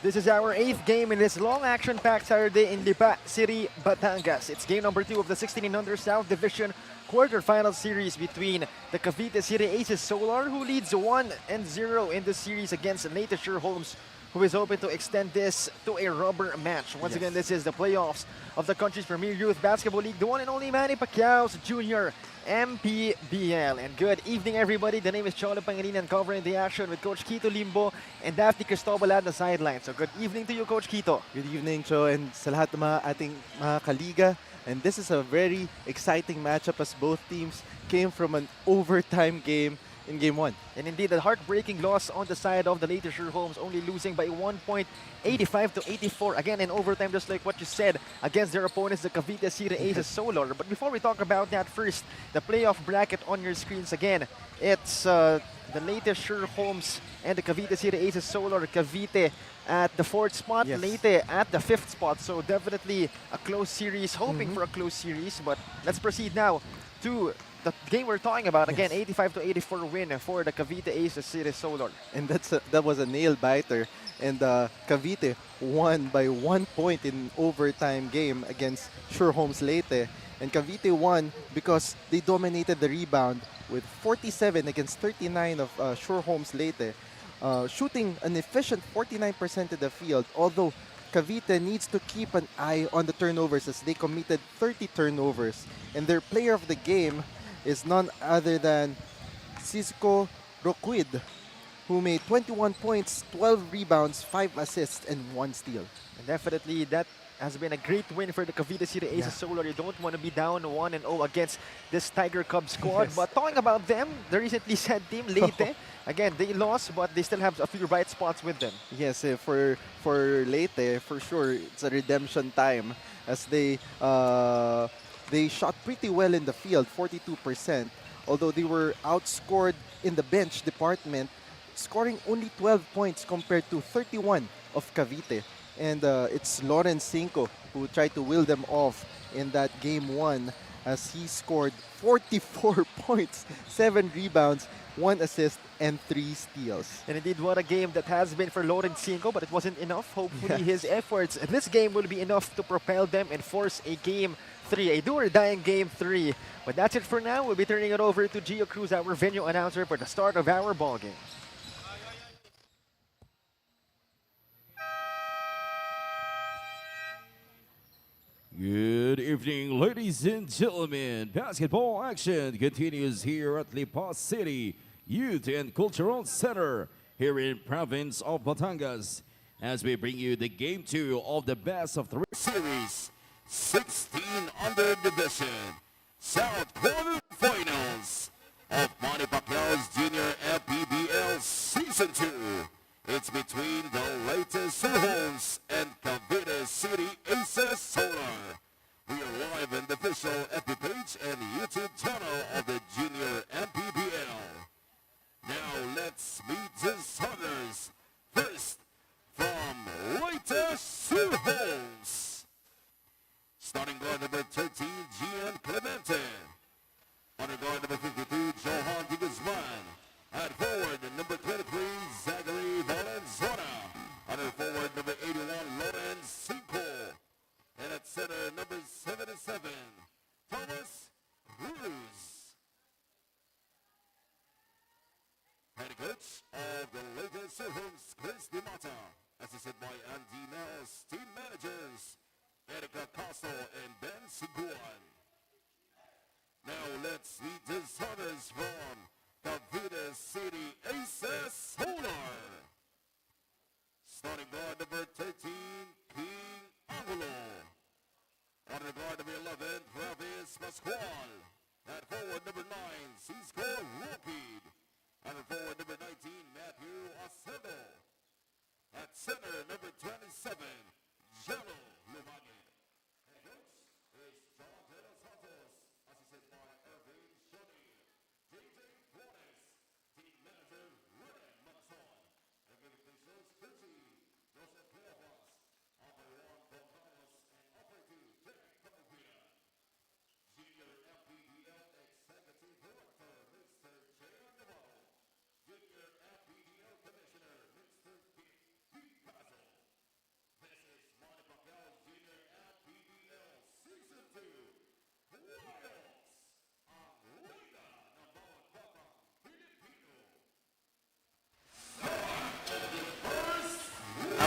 This is our 8th game in this long action-packed Saturday in Lipa City, Batangas. It's game number 2 of the 16 and under South Division quarterfinal series between the Cavite City Aces Solar, who leads 1-0 in the series against Leyte Holmes, who is hoping to extend this to a rubber match. Once again, this is the playoffs of the country's premier youth basketball league, the one and only Manny Pacquiao's Jr. MPBL. And good evening, everybody. The name is Cholo Pangilinan, covering the action with Coach Quito Limbo and Daphne Cristobal at the sideline. So good evening to you, Coach Quito. Good evening, Cho, and sa lahat ng mga ating mga kaliga. And this is a very exciting matchup as both teams came from an overtime game in Game 1. And indeed, a heartbreaking loss on the side of the Leyte Holmes, only losing by 1 point, 85 to 84. Again, in overtime, just like what you said, against their opponents, the Cavite City Aces Solar. But before we talk about that, first, the playoff bracket on your screens again. It's the Leyte Holmes and the Cavite City Aces Solar. Cavite at the 4th spot, Leyte at the 5th spot. So definitely a close series, hoping for a close series. But let's proceed now to the game we're talking about. Again, 85 to 84 win for the Cavite Aces City Solar. And that was a nail biter. And Cavite won by 1 point in overtime game against Holmes Leyte. And Cavite won because they dominated the rebound with 47 against 39 of Holmes Leyte, shooting an efficient 49% of the field, although Cavite needs to keep an eye on the turnovers as they committed 30 turnovers. And their player of the game is none other than Cisco Roquid, who made 21 points, 12 rebounds, 5 assists, and 1 steal. And definitely that has been a great win for the Cavite City Aces Solar. You don't want to be down 1-0 against this Tiger Cub squad. But talking about them, the recently said team, Leyte, again, they lost, but they still have a few bright spots with them. Yes, for Leyte, for sure, it's a redemption time as they shot pretty well in the field, 42%, although they were outscored in the bench department, scoring only 12 points compared to 31 of Cavite. And it's Lawrence Cinco who tried to will them off in that Game 1 as he scored 44 points, 7 rebounds, 1 assist, and 3 steals. And indeed, what a game that has been for Lawrence Cinco, but it wasn't enough. Hopefully his efforts in this game will be enough to propel them and force a Game 3, a do-or-die Game 3. But that's it for now. We'll be turning it over to Gio Cruz, our venue announcer, for the start of our ball game. Good evening, ladies and gentlemen. Basketball action continues here at Lipa City Youth and Cultural Center here in province of Batangas as we bring you the Game 2 of the best of 3 series, 16 under division, South quarterfinals of Manny Pacquiao's Jr. MPBL Season 2. It's between the Leyte Holmes and Cavite City Aces Solar. We are live in the official FB page and YouTube channel of the Junior MPBL. Now let's meet the starters. First, from Leyte Holmes. Starting guard number 13, Gian Clemente. Under guard number 52, Johan Di Guzman. At forward, number 23, Zachary Valenzuela. Under forward, number 81, Lawrence Cinco. And at center, number 77, Thomas Cruz. Head coach of the Leyte Holmes, Chris DiMata. Assisted by Andy Nels. Team managers, Erica Castro and Ben Siguan. Now let's meet the starters from Cavite City Aces Solar. Starting guard number 13, King Angulo. Under guard number 11, Travis Pascual. At forward number 9, Cisco Rapid. Under forward number 19, Matthew Acedo. At center number 27, Jello Lumani. And coach is John De Los Santos, assisted by Irving Shoni. JJ Flores, team manager Rene Manson, and officials Chrissy, Joseph Cuevas, Juan Gonzalez, and operator Derek Camarena. Junior FPBL Executive Director, Mr. J. Navarro. Junior FPBL Commissioner, Mr. Pete Picasso.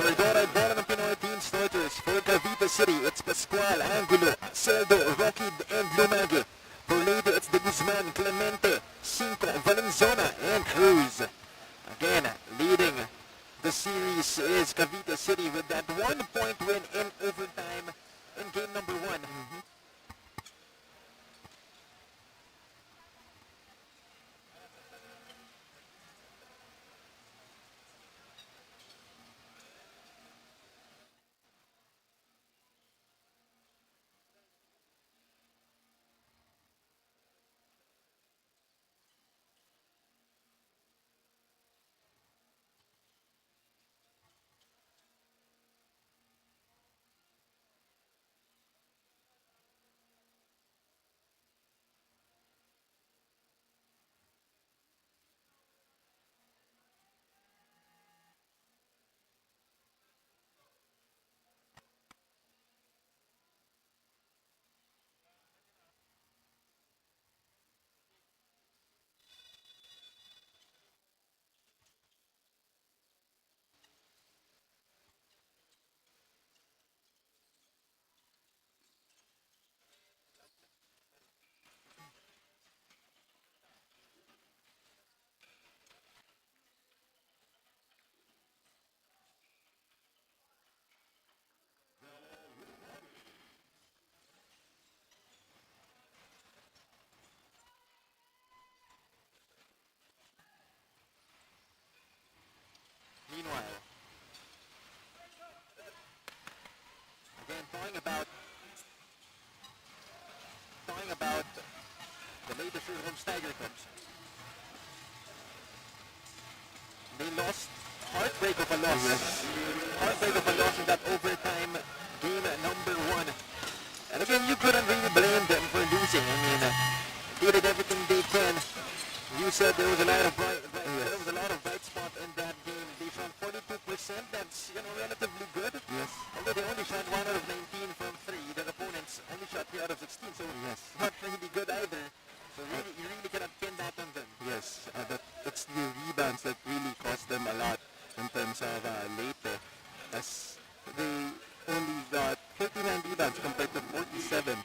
Corridora bola ng Pinoy team starters for Cavite City. It's Pascual, Angulo, Celdo, Rocky, and Lumagi. For Leyte, it's De Guzman, Clemente, Cinco, Valenzuela, and Cruz. Again, leading the series is Cavite City with that 1-point win in overtime in game number 1. Meanwhile, again, talking about the latest Home Tiger Cubs. They lost, heartbreak of a loss. Heartbreak of a loss in that overtime game number 1. And again, you couldn't really blame them for losing. I mean, they did everything they can. You said there was a lot of bright spot in that game. They shot 42%. That's relatively good. Yes. Although they only shot 1 out of 19 from 3, their opponents only shot 3 out of 16. So not really good either. So really, you really cannot pin that on them. Yes, that's the rebounds that really cost them a lot in terms of Leyte, as they only got 59 rebounds compared to 47.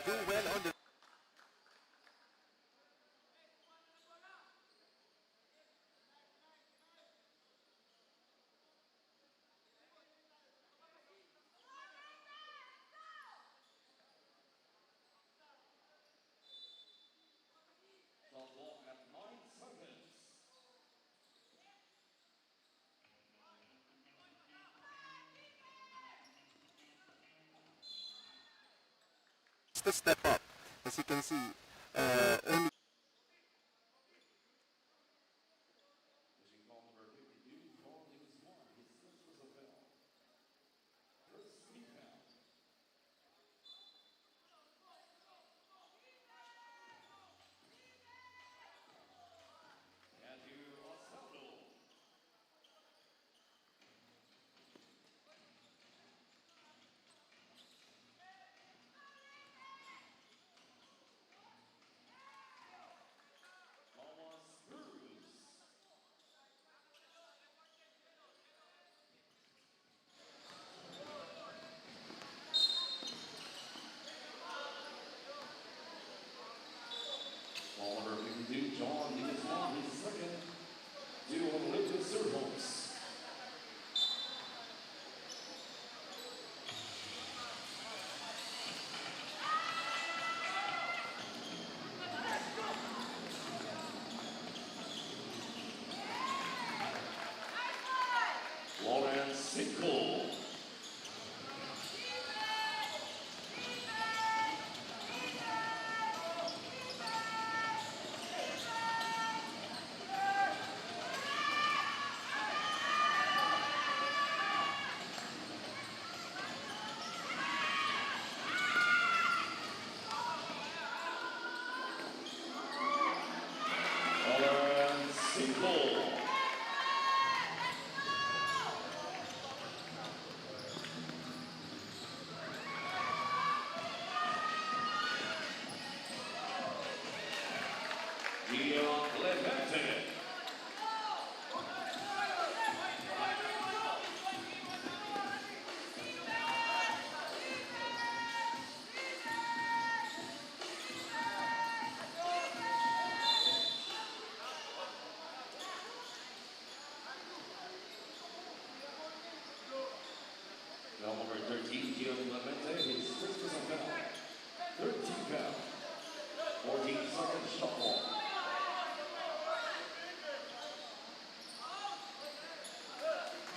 Do well on the To step up, as you can see, only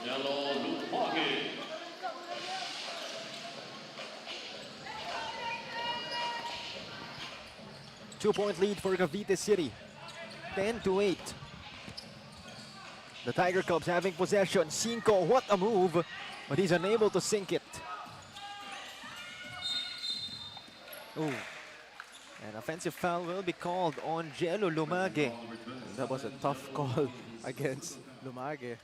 Yellow Lupagi. 2-point lead for Cavite City. 10-8. The Tiger Cubs having possession. Cinco, what a move, but he's unable to sink it. Ooh. An offensive foul will be called on Jello Lumage. That was a tough call against Lumage.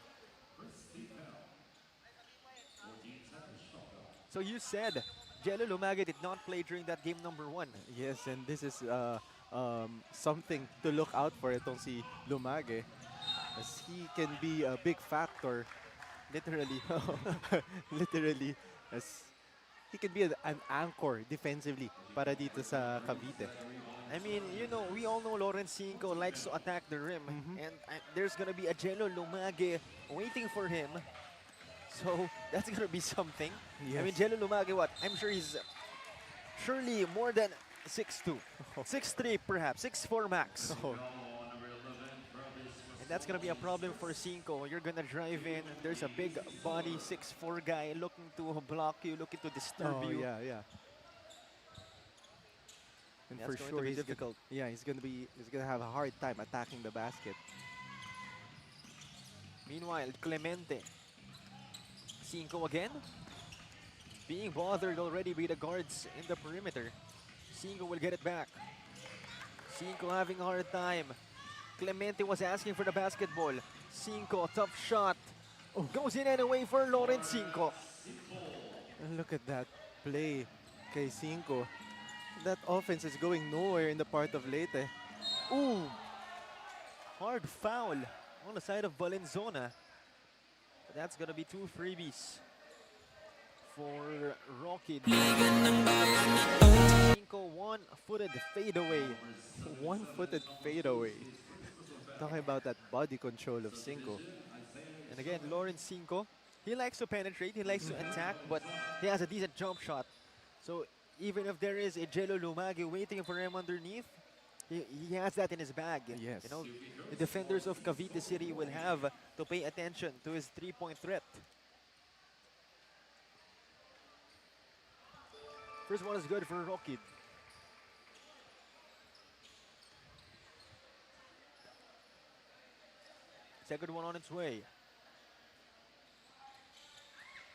So you said Jello Lumage did not play during that game number 1. Yes, and this is something to look out for itong si Lumage, as he can be a big factor, literally, literally, as he can be an anchor defensively para dito sa Cavite. I mean, you know, we all know Lawrence Cinco likes to attack the rim, and there's gonna be a Jello Lumage waiting for him. So that's gonna be something. I mean, Yes. Jello Lumage, what? I'm sure he's surely more than 6'2", 6'3", perhaps 6'4" max. Oh, And that's gonna be a problem for Cinco. You're gonna drive in. There's a big body 6'4" guy looking to block you, looking to disturb oh you. yeah, yeah. And That's for going sure, to be he's difficult. he's gonna have a hard time attacking the basket. Meanwhile, Clemente. Cinco again. Being bothered already by the guards in the perimeter. Cinco will get it back. Cinco having a hard time. Clemente was asking for the basketball. Cinco, tough shot. Goes in anyway for Lawrence Cinco. And look at that play, kay Cinco. That offense is going nowhere in the part of Leyte. Ooh. Hard foul on the side of Valenzuela. But that's gonna be 2 freebies for Rocky. Cinco, one-footed fadeaway. One-footed fadeaway. Talking about that body control of Cinco. And again, Lawrence Cinco, he likes to penetrate, he likes to attack, but he has a decent jump shot. So even if there is a Jello Lumage waiting for him underneath, he has that in his bag. Yes. You know, the defenders of Cavite City will have to pay attention to his three-point threat. First one is good for Rocky. Second one on its way.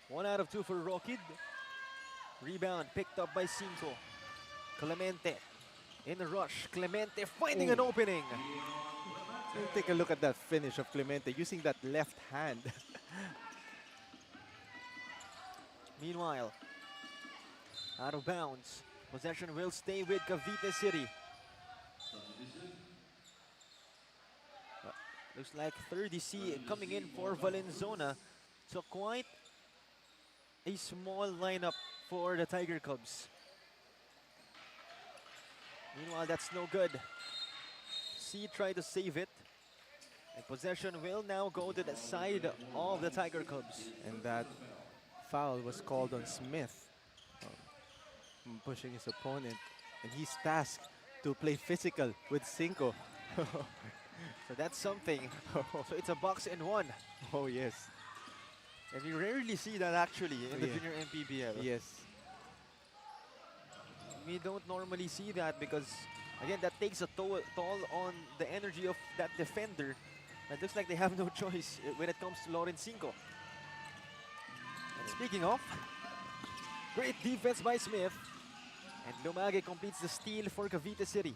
1 out of 2 for Rockid. Rebound picked up by Cinco. Clemente in the rush. Clemente finding an opening. Take a look at that finish of Clemente using that left hand. Meanwhile, out of bounds. Possession will stay with Cavite City. Looks like 30C coming in for Valenzuela. So quite a small lineup for the Tiger Cubs. Meanwhile, that's no good. C tried to save it. And possession will now go to the side of the Tiger Cubs. And that foul was called on Smith. Pushing his opponent. And he's tasked to play physical with Cinco. So that's something. So it's a box and 1. Oh, yes. And we rarely see that actually in the Yeah. junior MPBL. Yes. We don't normally see that because, again, that takes a toll on the energy of that defender. It looks like they have no choice when it comes to Lawrence Cinco. And speaking of, great defense by Smith. And Lumage completes the steal for Cavite City.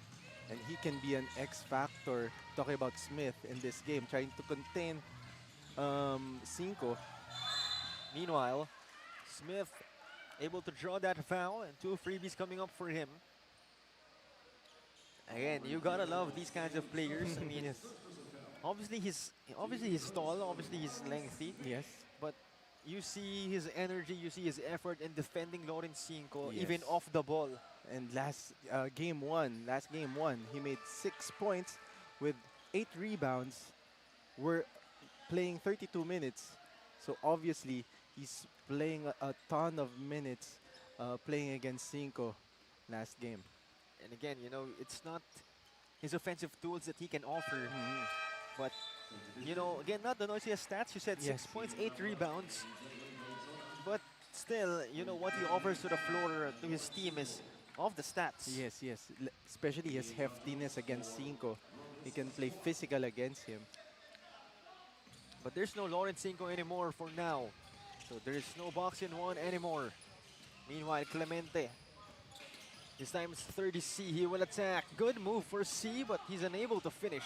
And he can be an X factor, talking about Smith in this game, trying to contain Cinco. Meanwhile, Smith able to draw that foul and 2 freebies coming up for him. Again, you gotta love these kinds of players. I mean, Yes. obviously he's tall, obviously he's lengthy, Yes. but you see his energy, you see his effort in defending Lawrence Cinco, Yes. even off the ball. And last game one, he made 6 points with 8 rebounds. We're playing 32 minutes, so obviously He's playing a ton of minutes playing against Cinco last game. And again, you know, it's not his offensive tools that he can offer, but you know, again, not the noisiest stats. You said Yes. 6 points, 8 rebounds, but still, you know, what he offers to the floor to his team is off the stats. Yes, yes. Especially his heftiness against Cinco. He can play physical against him. But there's no Lawrence Cinco anymore for now. So there's no box in one anymore. Meanwhile, Clemente. This time it's 30 C. He will attack. Good move for C, but he's unable to finish.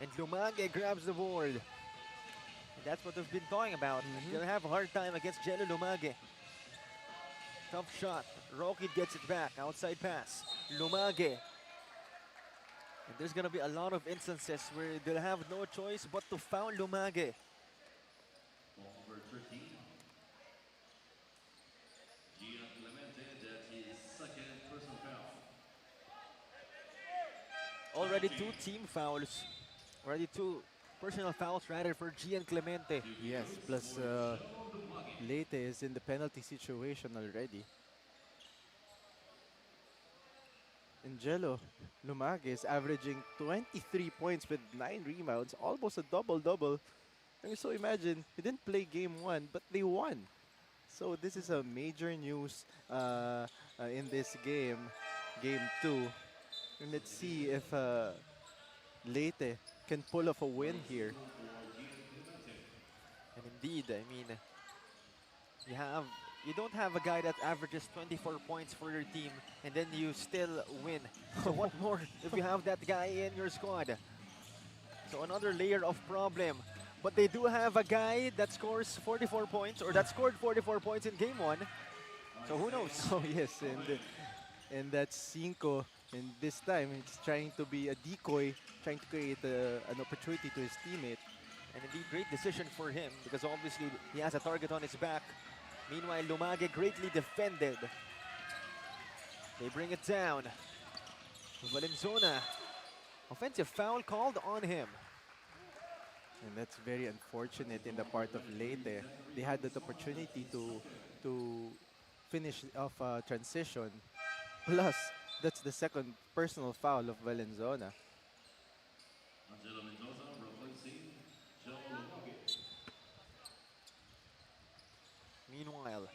And Lumage grabs the board. And that's what we've been talking about. They'll have a hard time against Jello Lumage. Tough shot. Rocky gets it back. Outside pass. Lumage. And there's going to be a lot of instances where they'll have no choice but to foul Lumage. Number 13. Gian Clemente, that's his second personal foul. Already 2 team fouls. Already 2 personal fouls rather for Gian Clemente. Yes, plus Leyte is in the penalty situation already. Angelo Lumage is averaging 23 points with 9 rebounds, almost a double-double. And so imagine, he didn't play game 1, but they won. So this is a major news in this game, game 2. And let's see if Leyte can pull off a win here. And indeed, I mean, you don't have a guy that averages 24 points for your team and then you still win. So what more if you have that guy in your squad? So another layer of problem. But they do have a guy that scores 44 points, or that scored 44 points in game 1. So who knows? Oh yes, and that's Cinco. And this time, he's trying to be a decoy, trying to create an opportunity to his teammate. And indeed, great decision for him because obviously he has a target on his back. Meanwhile, Lumage greatly defended. They bring it down. Valenzuela, offensive foul called on him. And that's very unfortunate in the part of Leyte. They had that opportunity to finish off a transition. Plus, that's the second personal foul of Valenzuela. Angelo Mendoza replacing Joe Lumage. Meanwhile,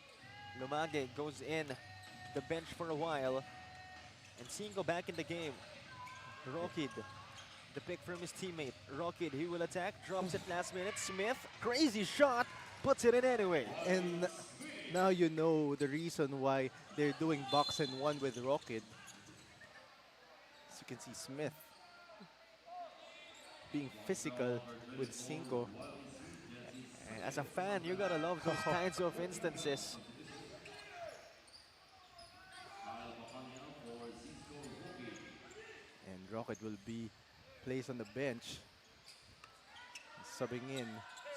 Lumage goes in the bench for a while. And Cinco back in the game. Rockid, the pick from his teammate. Rockid, he will attack, drops it last minute. Smith, crazy shot, puts it in anyway. And now you know the reason why they're doing box and one with Rocket. As you can see, Smith being physical with Cinco. And as a fan, you gotta love those kinds of instances. And Rocket will be placed on the bench, subbing in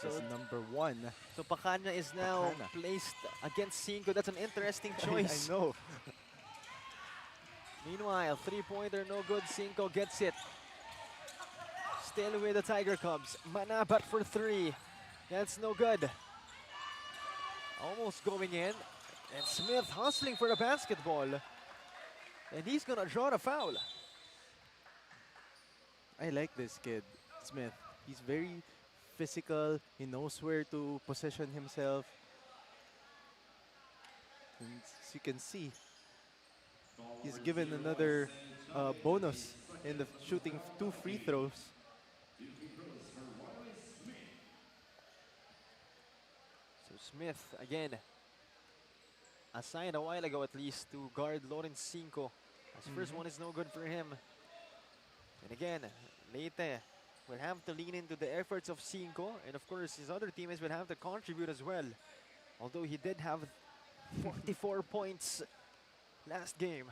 as So- number 1. So Pacana is now Pacana. placed against Cinco. That's an interesting I choice. know. Meanwhile, three-pointer no good. Cinco gets it. Still with the Tiger Cubs. Manabat for 3. That's no good. Almost going in. And Smith hustling for the basketball. And he's gonna draw the foul. I like this kid, Smith. He's very physical. He knows where to position himself. And as you can see, he's given another bonus in the shooting 2 free throws. So Smith, again, assigned a while ago at least to guard Lawrence Cinco. His first one is no good for him. And again, Leyte will have to lean into the efforts of Cinco. And of course, his other teammates will have to contribute as well. Although he did have 44 points last game.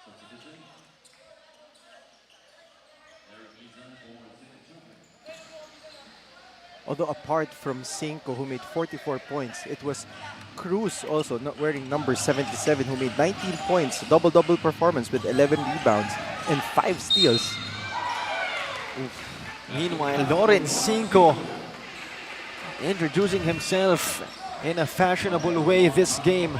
Substitution. Eric Izan for St. Jumping. Although apart from Cinco, who made 44 points, it was Cruz also not wearing number 77 who made 19 points, double-double performance with 11 rebounds and 5 steals. Oof. Meanwhile, Loren Cinco introducing himself in a fashionable way this game.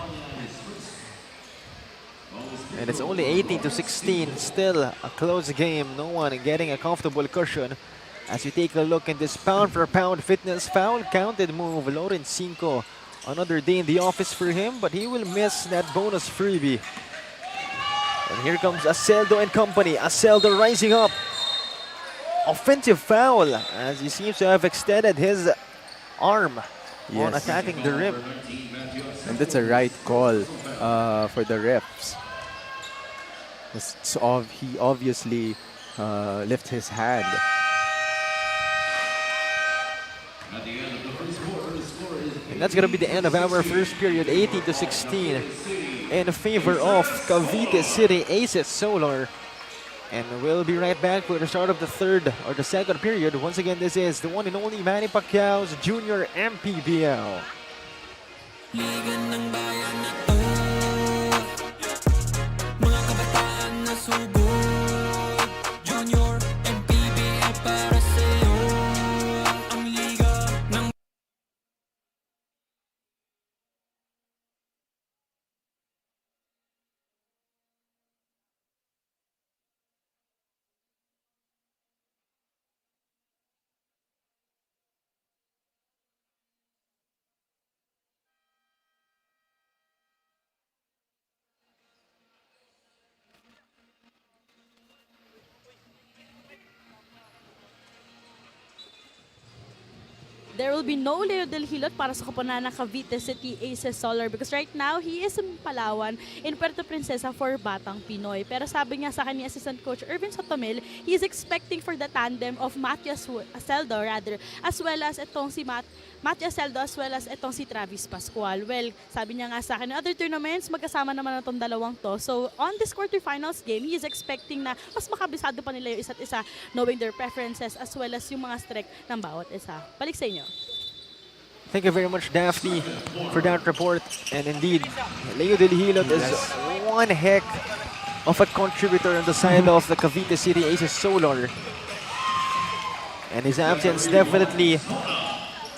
And it's only 18-16, still a close game. No one getting a comfortable cushion. As you take a look in this pound for pound fitness foul counted move, Loren Cinco, another day in the office for him, but he will miss that bonus freebie. And here comes Aceldo and company. Aceldo rising up. Offensive foul as he seems to have extended his arm on attacking the rim. And that's a right call for the refs. He obviously left his hand. And that's going to be the end of our first period, 18-16 in favor of Cavite City Aces Solar. And we'll be right back for the start of the third or the second period. Once again, this is the one and only Manny Pacquiao's Junior MPBL. Liga ng bayan na to, mga kabataan na sugod. Junior MPBL para sa'yo, ang liga ng there will be no Leo Del Hilot para sa koponan ng Cavite City Aces Solar because right now he is in Palawan in Puerto Princesa for Batang Pinoy. Pero sabi niya sa akin ni Assistant Coach Irvin Sotomil, he is expecting for the tandem of Matthew Aceldo as well as itong si Matthew Aceldo as well as itong si Travis Pascual. Well, sabi niya nga sa akin, in other tournaments, magkasama naman na itong dalawang to. So, on this quarterfinals game, he is expecting na mas makabisado pa nila yung isa't isa knowing their preferences as well as yung mga strength ng bawat isa. Balik sa inyo. Thank you very much, Daphne, for that report. And indeed, Leo Del Hilot is one heck of a contributor on the side of the Cavite City Aces Solar. And his absence definitely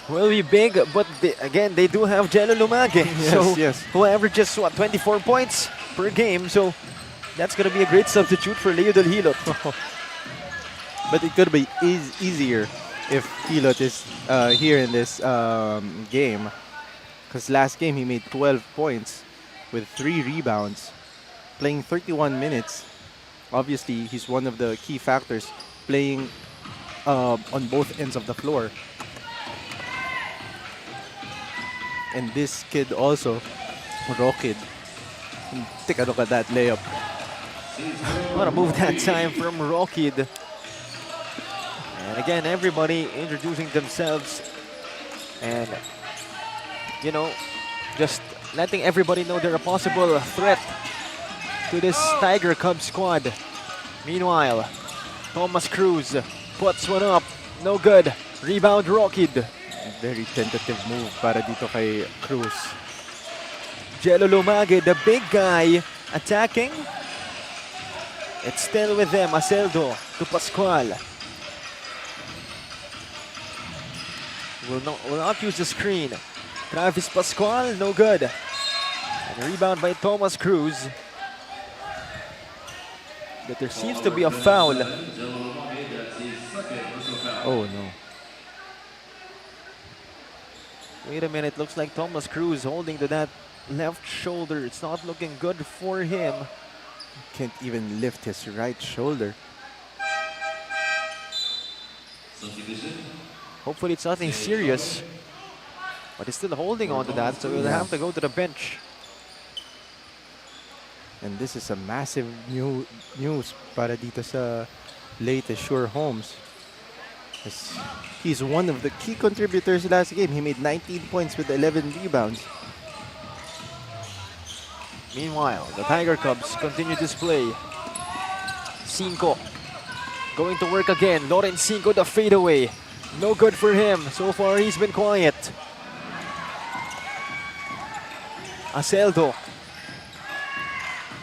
will be big, but again, they do have Jello Lumage. Who averages, 24 points per game. So that's going to be a great substitute for Leo Del Hilot. But it could be easier if Hilot is here in this game. Because last game he made 12 points with 3 rebounds, playing 31 minutes. Obviously, he's one of the key factors playing on both ends of the floor. And this kid also, Rockid. Take a look at that layup. What a move that time from Rockid. And again, everybody introducing themselves and, you know, just letting everybody know they're a possible threat to this Tiger Cub squad. Meanwhile, Thomas Cruz puts one up. No good. Rebound Rockid. Very tentative move para dito kay Cruz. Jello Lumage, the big guy, attacking. It's still with them. Aceldo to Pascual. Will not use the screen. Travis Pascual, no good. And a rebound by Thomas Cruz. But there seems to be a foul. Oh no. Wait a minute, looks like Thomas Cruz holding to that left shoulder. It's not looking good for him. Can't even lift his right shoulder. Hopefully it's nothing serious. But he's still holding on to that, so he'll have to go to the bench. And this is a massive news para dito sa Leyte Sure Homes. He's one of the key contributors last game. He made 19 points with 11 rebounds. Meanwhile, the Tiger Cubs continue to play. Cinco going to work again. Loren Cinco, the fadeaway. No good for him. So far, he's been quiet. Aceldo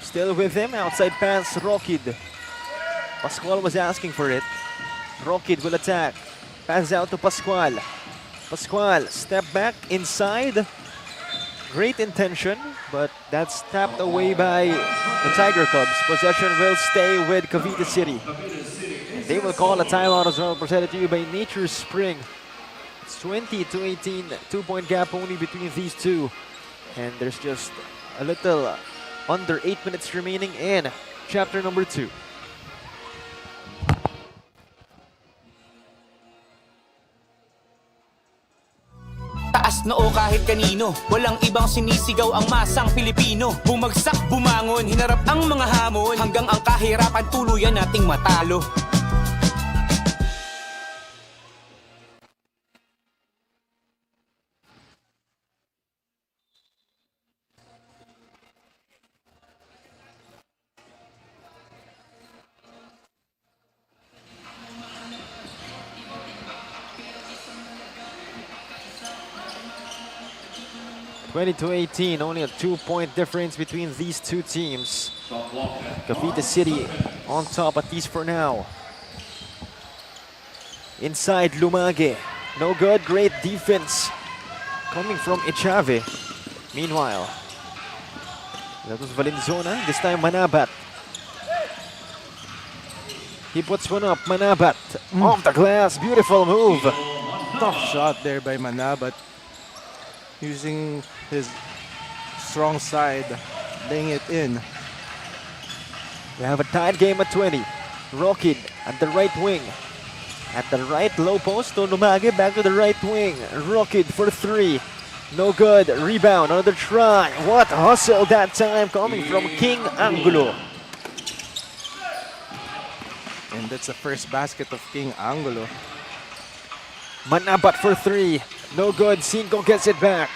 still with him. Outside pass, Rockid. Pascual was asking for it. Rockid will attack. Passes out to Pascual. Pascual, step back inside. Great intention, but that's tapped away by the Tiger Cubs. Possession will stay with Cavite City. They will call a timeout as well, presented to you by Nature Spring. It's 20-18, 2-point gap only between these two. And there's just a little under 8 minutes remaining in chapter number 2. Taas noo kahit kanino, walang ibang sinisigaw ang masang Pilipino. Bumagsak, bumangon, hinarap ang mga hamon, hanggang ang kahirapan tuluyan nating matalo. (20-18), only a 2-point difference between these two teams. Cavite City on top, at least for now. Inside, Lumage. No good, great defense coming from Echave. Meanwhile, that was Valenzuela, this time Manabat. He puts one up, Manabat, off the glass, beautiful move. Tough shot there by Manabat. Using his strong side, laying it in. We have a tied game at 20. Rockid at the right wing. At the right low post to Lumage, back to the right wing. Rockid for 3. No good. Rebound, another try. What hustle that time coming from King Angulo. And that's the first basket of King Angulo. Manabat for 3. No good. Cinco gets it back.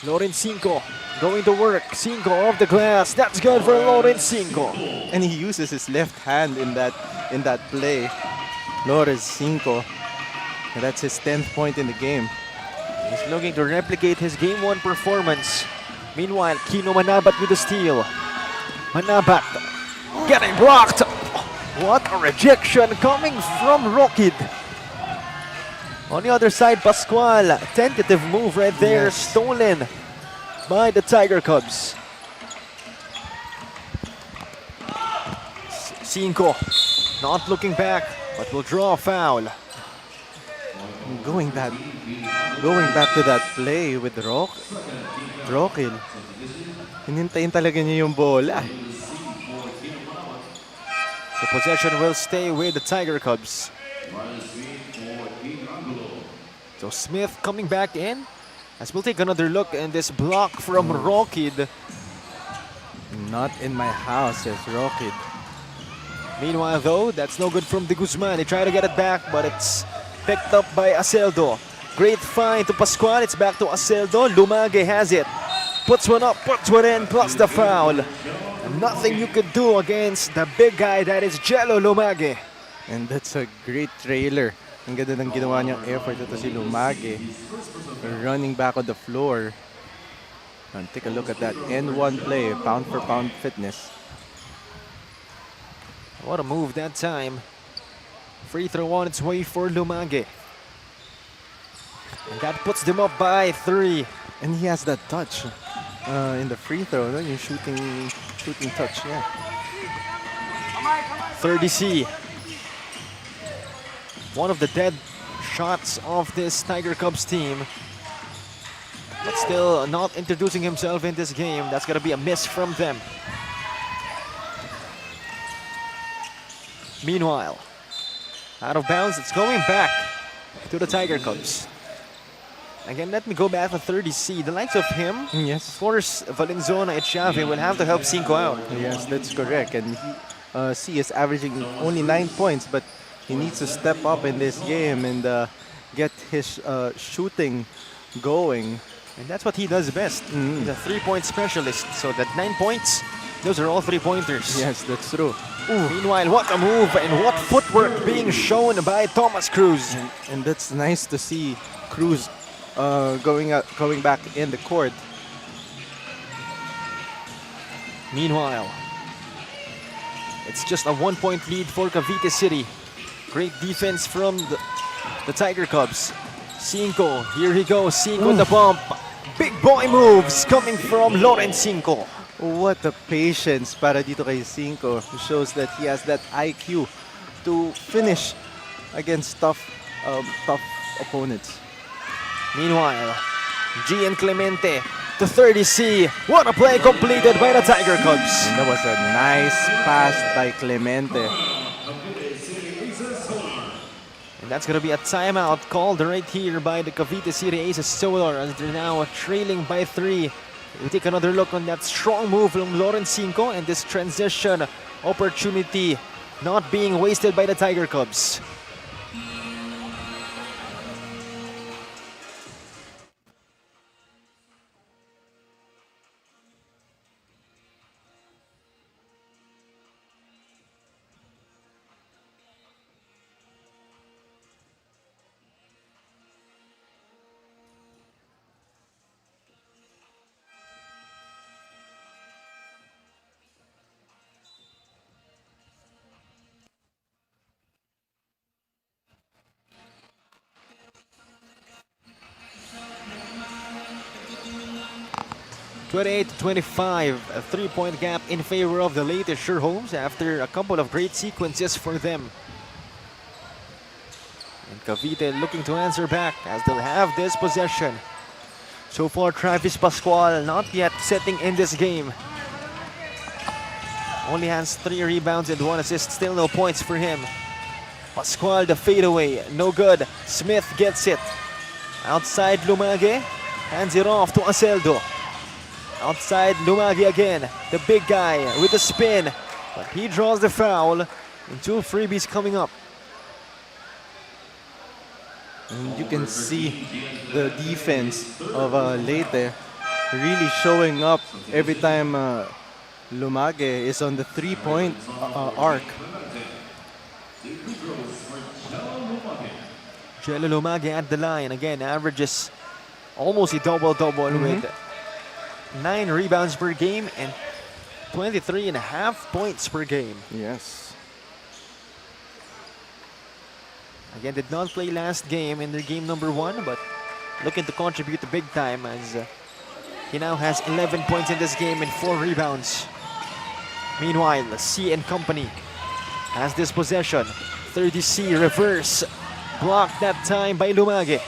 Loren Cinco going to work. Cinco off the glass. That's good for Loren Cinco. And he uses his left hand in that play. Lores Cinco. And that's his 10th point in the game. He's looking to replicate his Game 1 performance. Meanwhile, Kino Manabat with the steal. Manabat getting blocked. What a rejection coming from Rockid. On the other side, Pascual, tentative move right there, Yes. stolen by the Tiger Cubs. Cinco, not looking back, but will draw a foul. Going back to that play with Rockil. Hinintayin talaga niya yung bola. The possession will stay with the Tiger Cubs. So Smith coming back in, as we'll take another look in this block from Rockid. Not in my house, says Rockid. Meanwhile though, that's no good from De Guzman. They try to get it back, but it's picked up by Aceldo. Great find to Pascual, it's back to Aceldo. Lumage has it. Puts one up, puts one in, plus the foul. Nothing you could do against the big guy that is Jello Lumage. And that's a great trailer. Ang ganda ng ginawa niyang effort. Ito si Lumage. Running back on the floor. And take a look at that N1 play. Pound for pound fitness. What a move that time. Free throw on its way for Lumage. And that puts them up by 3. And he has that touch in the free throw. No? Yung shooting touch niya. 30C. One of the dead shots of this Tiger Cubs team. But still not introducing himself in this game. That's going to be a miss from them. Meanwhile, out of bounds, it's going back to the Tiger Cubs. Again, let me go back to 30C. The likes of him, Yes. of course, Valenzuela and Echave will have to help Cinco out. Yes, that's correct. And C is averaging only 9 points, but he needs to step up in this game and get his shooting going. And that's what he does best. Mm. He's a 3-point specialist. So that 9 points, those are all 3-pointers. Yes, that's true. Meanwhile, what a move and what footwork being shown by Thomas Cruz. And that's nice to see Cruz going back in the court. Meanwhile, it's just a 1-point lead for Cavite City. Great defense from the Tiger Cubs. Cinco, here he goes. Cinco the bump. Big boy moves coming from Loren Cinco. What a patience para dito kay Cinco. It shows that he has that IQ to finish against tough opponents. Meanwhile, Gian Clemente to 30C. What a play completed by the Tiger Cubs. And that was a nice pass by Clemente. And that's going to be a timeout called right here by the Cavite City Aces Solar as they're now trailing by 3. We take another look on that strong move from Loren Cinco and this transition opportunity not being wasted by the Tiger Cubs. (28-25), a 3-point gap in favor of the Leyte Homes after a couple of great sequences for them. And Cavite looking to answer back as they'll have this possession. So far, Travis Pascual not yet setting in this game. Only has 3 rebounds and 1 assist, still no points for him. Pascual the fadeaway, no good. Smith gets it. Outside Lumage, hands it off to Aceldo. Outside Lumagi again, the big guy with the spin, but he draws the foul and 2 freebies coming up. And you can see the defense of Leyte really showing up every time Lumage is on the 3-point arc. Jello Lumagi at the line again, averages almost a double-double with 9 rebounds per game and 23.5 points per game. Yes. Again, did not play last game in their game number 1, but looking to contribute big time as he now has 11 points in this game and 4 rebounds. Meanwhile, C and Company has this possession. 30C reverse, blocked that time by Lumage.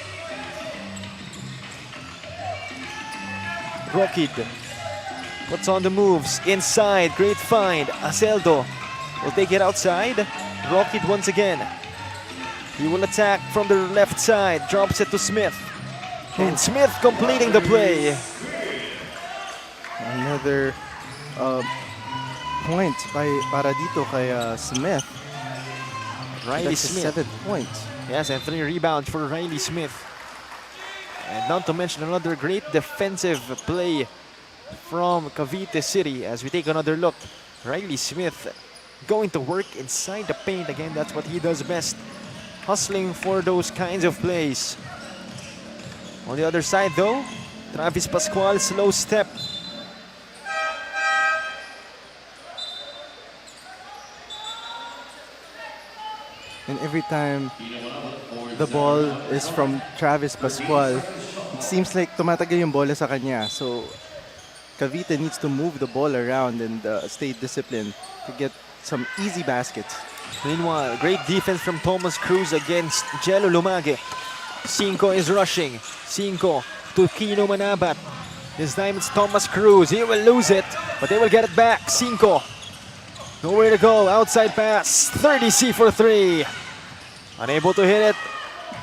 Rockid puts on the moves inside, great find. Aceldo will take it outside. Rockid once again. He will attack from the left side, drops it to Smith. And Smith completing the play. Another point para dito kay Smith. Riley That's Smith. 7 points. Yes, and 3 rebounds for Riley Smith. And not to mention another great defensive play from Cavite City as we take another look. Riley Smith going to work inside the paint again. That's what he does best. Hustling for those kinds of plays. On the other side though, Travis Pascual, slow step. And every time the ball is from Travis Pascual, it seems like tumatagal yung bola sa kanya. So Cavite needs to move the ball around and stay disciplined to get some easy baskets. Meanwhile, great defense from Thomas Cruz against Jello Lumage. Cinco is rushing. Cinco to Kino Manabat. This time it's Thomas Cruz. He will lose it, but they will get it back. Cinco. Nowhere to go. Outside pass. 30C for 3. Unable to hit it.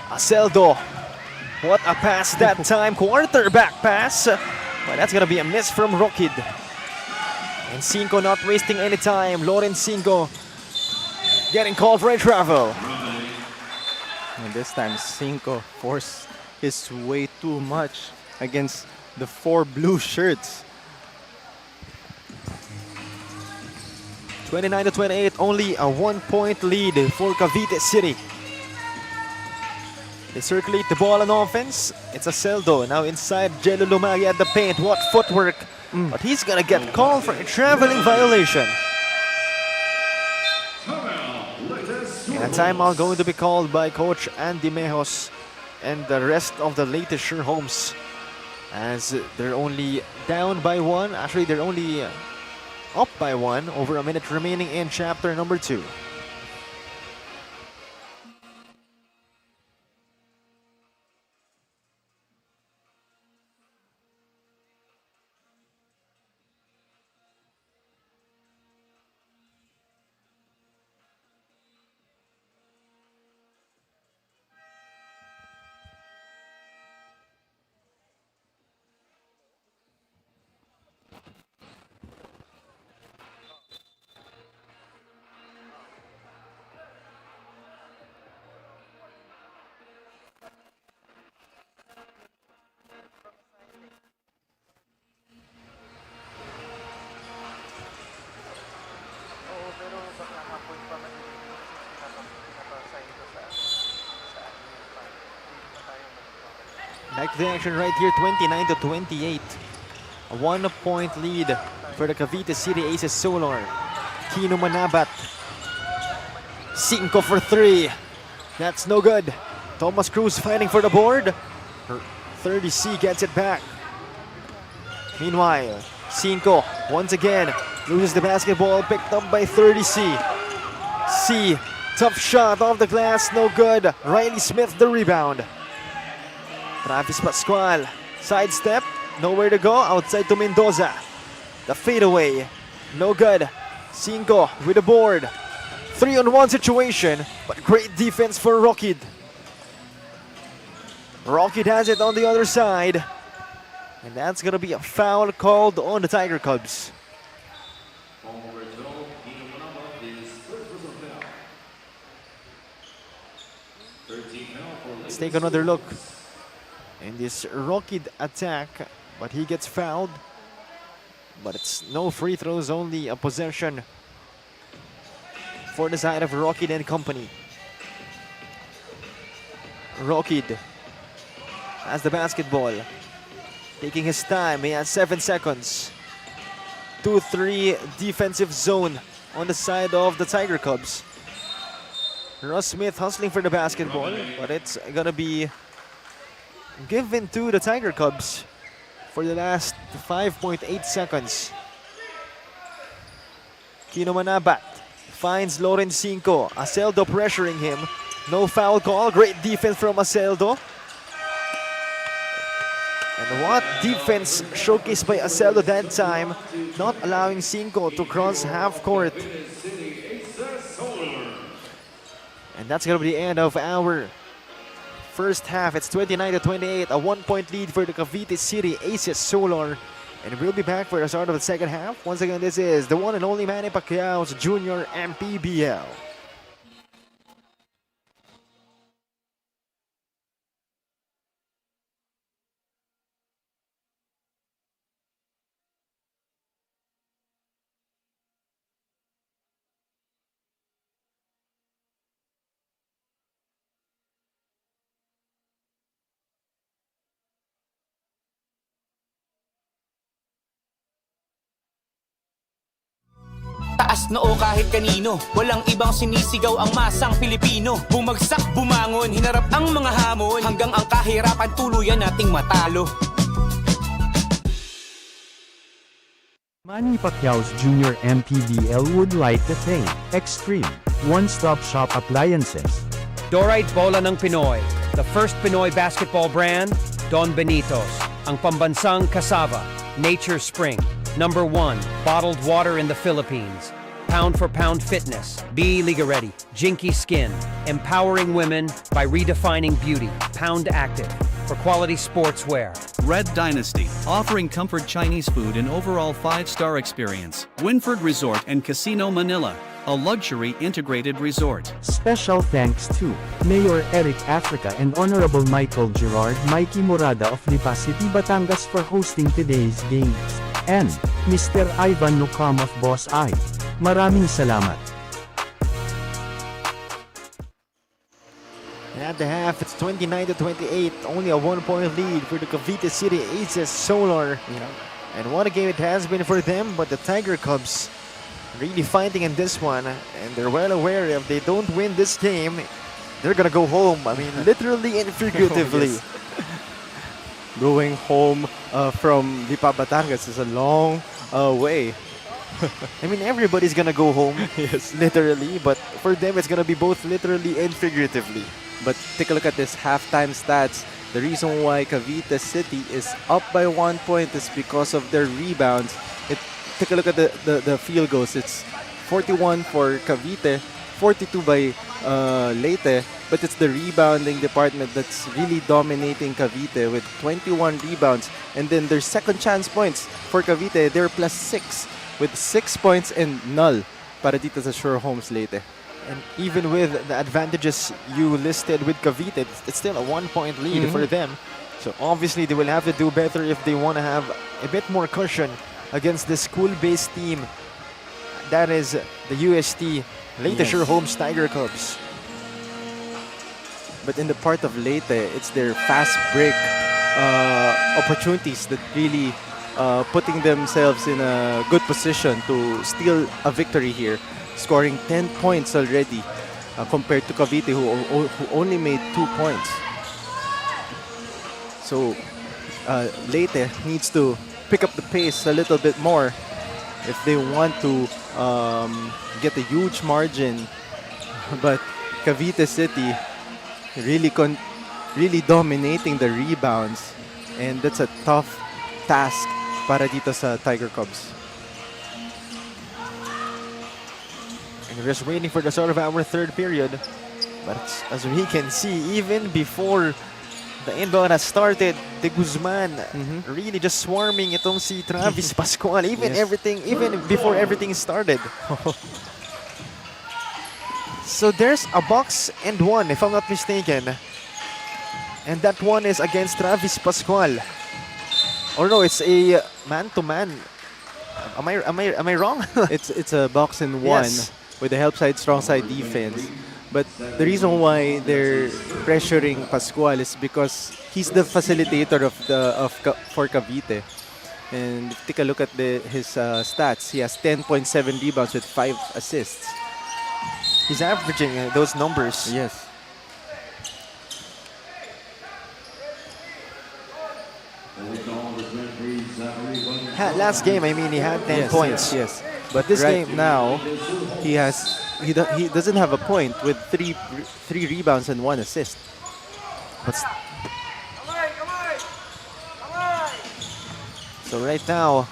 Aceldo. What a pass that time. Quarterback pass. But that's going to be a miss from Rockid. And Cinco not wasting any time. Loren Cinco getting called for a travel. And this time Cinco forced his way too much against the 4 blue shirts. 29-28, only a 1-point lead for Cavite City. They circulate the ball on offense. It's Aceldo now inside Jello Lumagi at the paint. What footwork. But he's gonna get called for a traveling violation. And A timeout going to be called by Coach Andy Mejos and the rest of the Leyte Homes, as they're only down by one. Actually, they're only up by one. Over a minute remaining in chapter number 2. Back to the action right here, 29-28. A 1-point lead for the Cavite City Aces Solar. Kino Manabat. 5 for 3. That's no good. Thomas Cruz fighting for the board. 30C gets it back. Meanwhile, 5 once again loses the basketball, picked up by 30C. C, tough shot off the glass, no good. Riley Smith the rebound. Travis Pascual, sidestep, nowhere to go, outside to Mendoza. The fadeaway, no good. 5 with the board. 3-on-1 situation, but great defense for Rockid. Rockid has it on the other side. And that's gonna be a foul called on the Tiger Cubs. Let's take another look in this Rockid attack, but he gets fouled. But it's no free throws, only a possession for the side of Rockid and company. Rockid has the basketball, taking his time. He has 7 seconds. 2-3 defensive zone on the side of the Tiger Cubs. Ross Smith hustling for the basketball, but it's gonna be given to the Tiger Cubs for the last 5.8 seconds. Kino Manabat finds Loren 5. Aceldo pressuring him. No foul call. Great defense from Aceldo. And what defense showcased by Aceldo that time, not allowing 5 to cross half court. And that's going to be the end of our first half. It's 29-28, a 1-point lead for the Cavite City Aces Solar. And we'll be back for the start of the second half. Once again, this is the one and only Manny Pacquiao's Junior MPBL. Taas noo kahit kanino, walang ibang sinisigaw ang masang Pilipino. Bumagsak, bumangon, hinarap ang mga hamon, hanggang ang kahirapan tuluyan nating matalo. Manny Pacquiao's Junior MPBL would like to thank Extreme One-Stop Shop Appliances. Dorite Bola ng Pinoy, the first Pinoy basketball brand, Don Benitos, ang pambansang cassava, Nature Spring, #1 bottled water in the Philippines. Pound for pound fitness, be Liga Ready, Jinky Skin, empowering women by redefining beauty. Pound Active for quality sportswear. Red Dynasty, offering comfort Chinese food and overall 5-star experience. Winford Resort and Casino Manila, a luxury integrated resort. Special thanks to Mayor Eric Africa and Honorable Michael Gerard Mikey Morada of Lipa City, Batangas for hosting today's games. And Mr. Ivan Nukam of Boss I. Maraming salamat. And at the half, it's 29-28. Only a 1-point lead for the Cavite City Aces Solar. And what a game it has been for them, but the Tiger Cubs really fighting in this one, and they're well aware if they don't win this game, they're gonna go home. I mean, literally and figuratively. Yes. Going home from Lipa, Batangas is a long way. I mean, everybody's gonna go home, Yes. literally, but for them, it's gonna be both literally and figuratively. But take a look at this halftime stats. The reason why Cavite City is up by 1 point is because of their rebounds. Take a look at the field goals. It's 41 for Cavite, 42 by Leyte, but it's the rebounding department that's really dominating Cavite with 21 rebounds. And then their second chance points for Cavite, they're +6 with 6 points and null para dito sa Sure Homes Leyte. And even with the advantages you listed with Cavite, it's still a 1-point lead for them. So obviously they will have to do better if they want to have a bit more cushion against the school-based team. That is the UST Leyte Yes. Sure Homes Tiger Cubs. But in the part of Leyte, it's their fast break opportunities that really putting themselves in a good position to steal a victory here, scoring 10 points already compared to Cavite who only made 2 points. So Leyte needs to pick up the pace a little bit more if they want to get a huge margin. But Cavite City really dominating the rebounds, and that's a tough task para dito sa Tiger Cubs. And we're just waiting for the start of our third period. But as we can see, even before the inbound has started, De Guzman really just swarming itong si Travis Pascual. Even Yes. even before everything started. So there's a box and one, if I'm not mistaken. And that one is against Travis Pascual. Or no, it's a man-to-man. Am I wrong? It's a box and one Yes. with a help side, strong side defense. But the reason why they're pressuring Pascual is because he's the facilitator for Cavite. And take a look at his stats. He has 10.7 rebounds with 5 assists. He's averaging those numbers. Yes. Last game, I mean, he had 10 points. Yes. But This right game- now, he doesn't have a point with three rebounds and 1 assist. But so right now,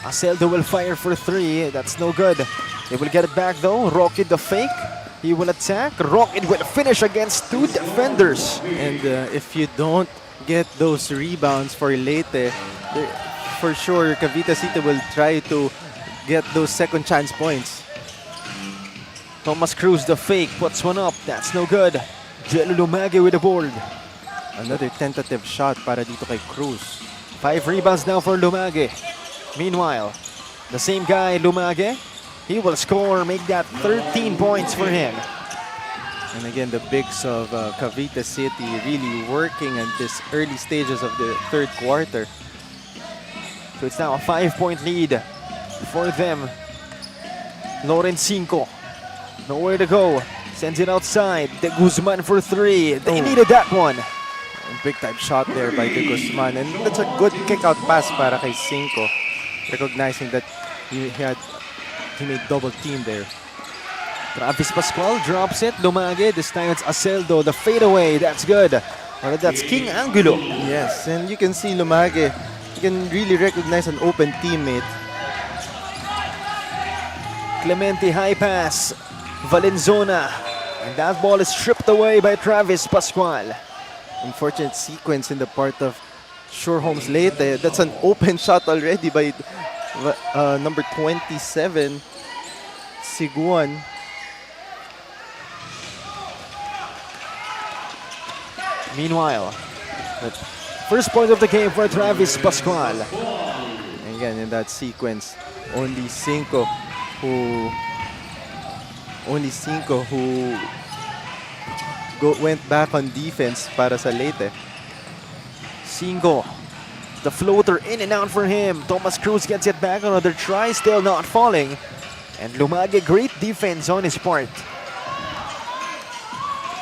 Aceldo will fire for 3. That's no good. They will get it back though. Rocket the fake. He will attack. Rocket will finish against 2 defenders. And if you don't get those rebounds for Leyte, for sure Cavite City will try to get those second chance points. Thomas Cruz the fake puts one up. That's no good. Jello Lumage with the board. Another tentative shot para dito kay Cruz. 5 rebounds now for Lumage. Meanwhile, the same guy, Lumage, he will score, make that 13 points for him. And again, the bigs of Cavite City really working at this early stages of the third quarter. So it's now a 5-point lead for them. Lawrence Cinco, nowhere to go. Sends it outside. De Guzman for 3. They needed that one. Big time shot there by De Guzman. And that's a good kick out pass para kay Cinco. Recognizing that he made double team there. Travis Pascual drops it. Lumage, this time it's Aceldo. The fadeaway, that's good. Well, that's King Angulo. Yes, and you can see Lumage, you can really recognize an open teammate. Clemente high pass. Valenzona. And that ball is stripped away by Travis Pascual. Unfortunate sequence in the part of Sure Homes Leyte. That's an open shot already by number 27, Siguan. Meanwhile, the first point of the game for Travis Pascual. Again, in that sequence, only Cinco who went back on defense para sa Leyte. Cinco The floater in and out for him. Thomas Cruz gets it back. Another try, still not falling. And Lumage, great defense on his part.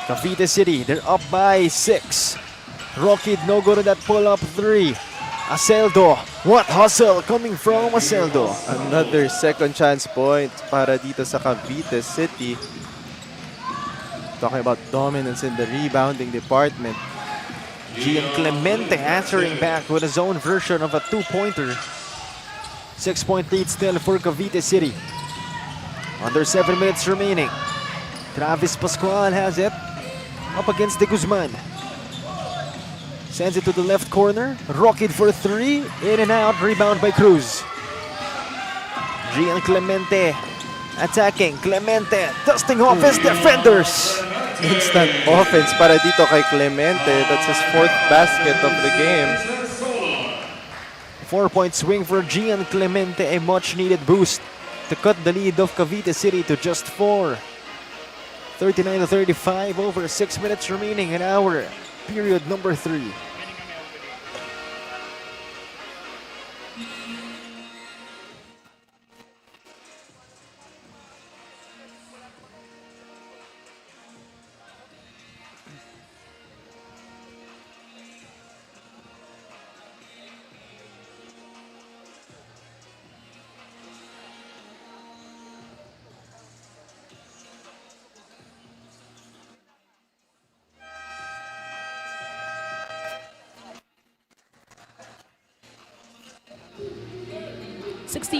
Cavite City, they're up by 6. Rockid, no good at that pull-up 3. Aceldo, what hustle coming from Aceldo. Another second chance point para dito sa Cavite City. Talking about dominance in the rebounding department. Gian Clemente answering back with his own version of a two-pointer. 6-point lead still for Cavite City. Under 7 minutes remaining. Travis Pascual has it. Up against De Guzman. Sends it to the left corner. Rockid for 3. In and out. Rebound by Cruz. Gian Clemente attacking. Clemente dusting off his defenders. Instant offense para dito kay Clemente. That's his 4th basket of the game. 4-point swing for Gian Clemente. A much-needed boost to cut the lead of Cavite City to just 4. 39-35, over 6 minutes remaining in our period number 3.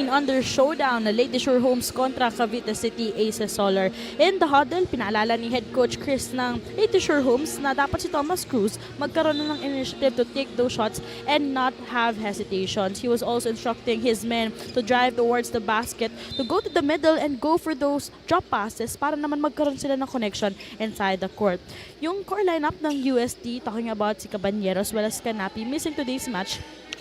Under showdown na Leyte Shore Homes kontra Cavite City Aces Solar. In the huddle, pinaalala ni Head Coach Chris ng Leyte Shore Homes na dapat si Thomas Cruz magkaroon ng initiative to take those shots and not have hesitations. He was also instructing his men to drive towards the basket, to go to the middle and go for those drop passes para naman magkaroon sila ng connection inside the court. Yung core lineup ng UST, talking about si Caballero as well as Canapi, missing today's match.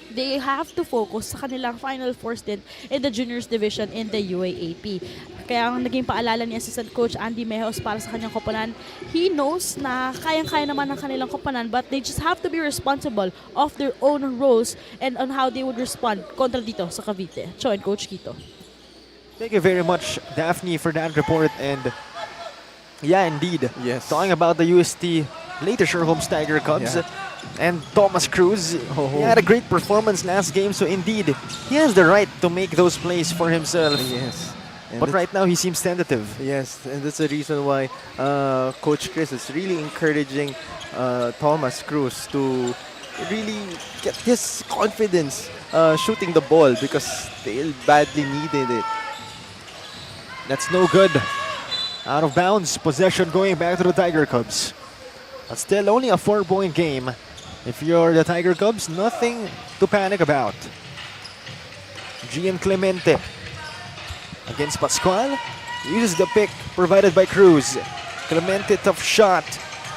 They have to focus sa kanilang Final Four stint in the juniors division in the UAAP. Kaya ang naging paalala ni Assistant Coach Andy Mejos para sa kanyang koponan, he knows na kayang-kaya naman ng kanilang koponan, but they just have to be responsible of their own roles and on how they would respond kontra dito sa Cavite. Cho and Coach Quito. Thank you very much, Daphne, for that report. And yeah, indeed. Yes. Talking about the UST Leyte Shore Homes Tiger Cubs. Yeah. And Thomas Cruz, he had a great performance last game, so indeed, he has the right to make those plays for himself. Yes. And But right now, he seems tentative. Yes, and that's the reason why Coach Chris is really encouraging Thomas Cruz to really get his confidence shooting the ball because they badly needed it. That's no good. Out of bounds, possession going back to the Tiger Cubs. But still only a 4-point game. If you're the Tiger Cubs, nothing to panic about. Gian Clemente against Pascual. Uses the pick provided by Cruz. Clemente, tough shot.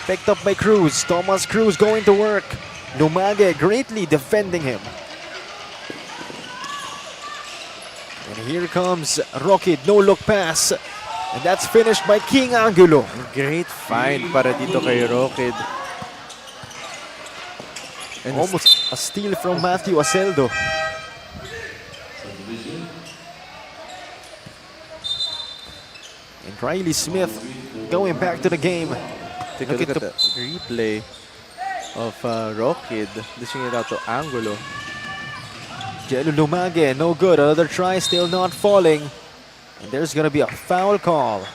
Picked up by Cruz. Thomas Cruz going to work. Lumage greatly defending him. And here comes Rockid, no look pass. And that's finished by King Angulo. Great find para dito kay Rockid. And Almost a steal from Matthew Aceldo. And Riley Smith going back to the game. take a look at the replay of Rockid dishing it out to Angulo. Jello Lumage, no good. Another try, still not falling. And there's going to be a foul call.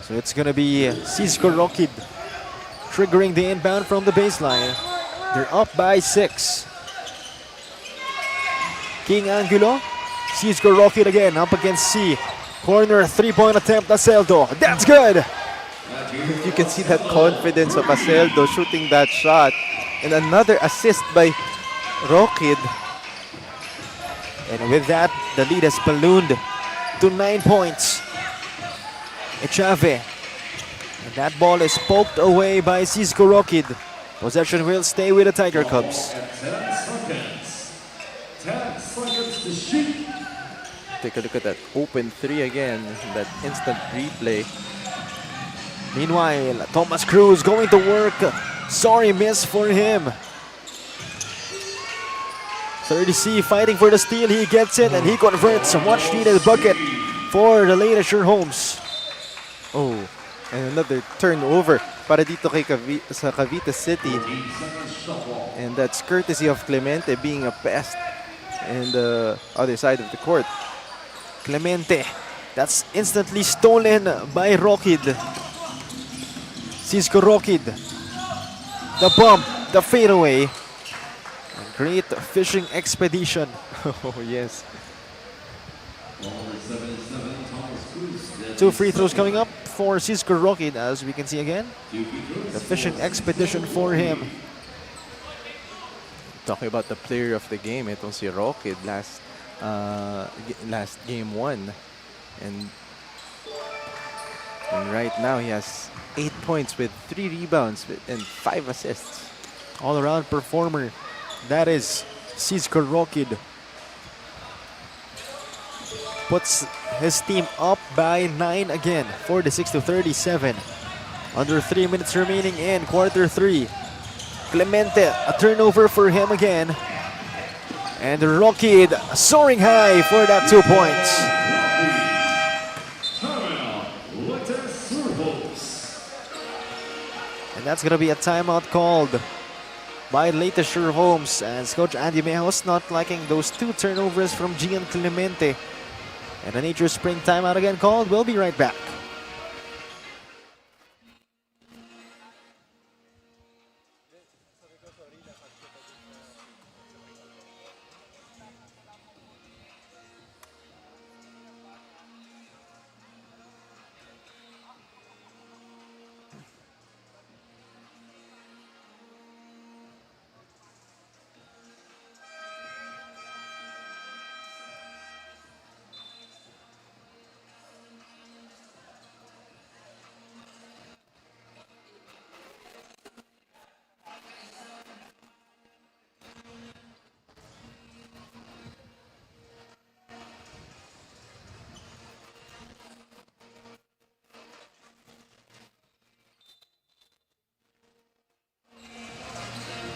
So it's going to be Cisco Rockid triggering the inbound from the baseline. They're up by 6. King Angulo, Cisco Rockid again up against C. Corner 3-point attempt, Aceldo. That's good. You can see that confidence of Aceldo shooting that shot. And another assist by Rockid. And with that, the lead has ballooned to 9 points. Echave. And that ball is poked away by Cisco Rockid. Possession will stay with the Tiger Cubs. Take a look at that open three again, that instant replay. Meanwhile, Thomas Cruz going to work. Sorry miss for him. 30C fighting for the steal. He gets it and he converts a much needed bucket for the Leyte Homes. Oh, and another turnover para dito kay sa Cavite City. And that's courtesy of Clemente being a pest in the other side of the court. Clemente, that's instantly stolen by Rockid. Cisco Rockid. The bump, the fadeaway. Great fishing expedition. Oh, yes. 2 free throws coming up for Cisco Rockid, as we can see again. The fishing expedition for him. Talking about the player of the game, itong si Rockid last game 1. And right now he has 8 points with 3 rebounds and 5 assists. All-around performer. That is Cisco Rockid. Puts his team up by 9 again, 46-37. Under 3 minutes remaining in quarter 3. Clemente, a turnover for him again. And Rockid soaring high for that 2 points. And that's going to be a timeout called by Leyte Homes, as Coach Andy Mejos not liking those 2 turnovers from Gian Clemente. And a Nature Spring timeout again called. We'll be right back.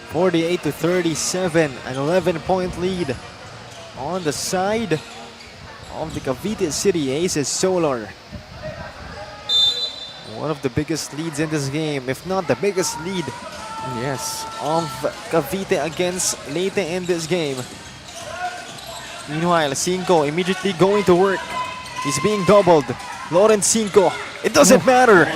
(48-37), an 11-point lead on the side of the Cavite City Aces Solar. One of the biggest leads in this game, if not the biggest lead, Yes. of Cavite against Leyte in this game. Meanwhile, Cinco immediately going to work. He's being doubled. Lawrence Cinco. It doesn't matter.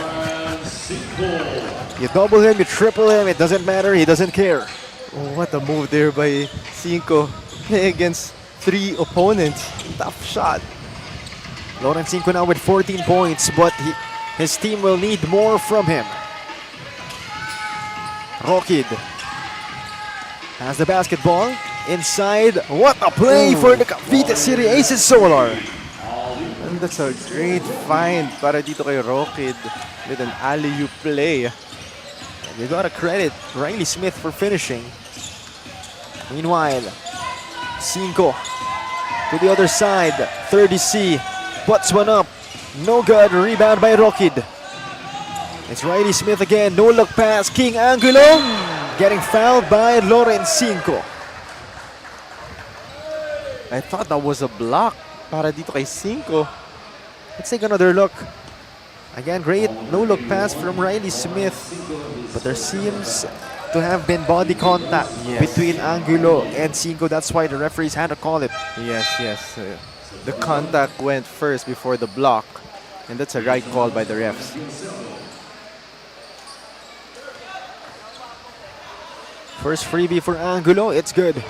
You double him, you triple him, it doesn't matter. He doesn't care. Oh, what a move there by Cinco. Play against 3 opponents. Tough shot. Lawrence Cinco now with 14 points, but his team will need more from him. Rockid has the basketball inside. What a play for the Cavite City Aces Solar. And that's a great find para dito kay Rockid with an alley-oop play. And you gotta credit Riley Smith for finishing. Meanwhile, Cinco to the other side. 30C puts one up. No good. Rebound by Rockid. It's Riley Smith again. No look pass. King Angulo getting fouled by Lawrence Cinco. I thought that was a block para dito kay Cinco. Let's take another look. Again, great no-look pass from Riley Smith. But there seems to have been body contact between Angulo and Cinco. That's why the referees had to call it. Yes. The contact went first before the block. And that's a right call by the refs. First freebie for Angulo. It's good.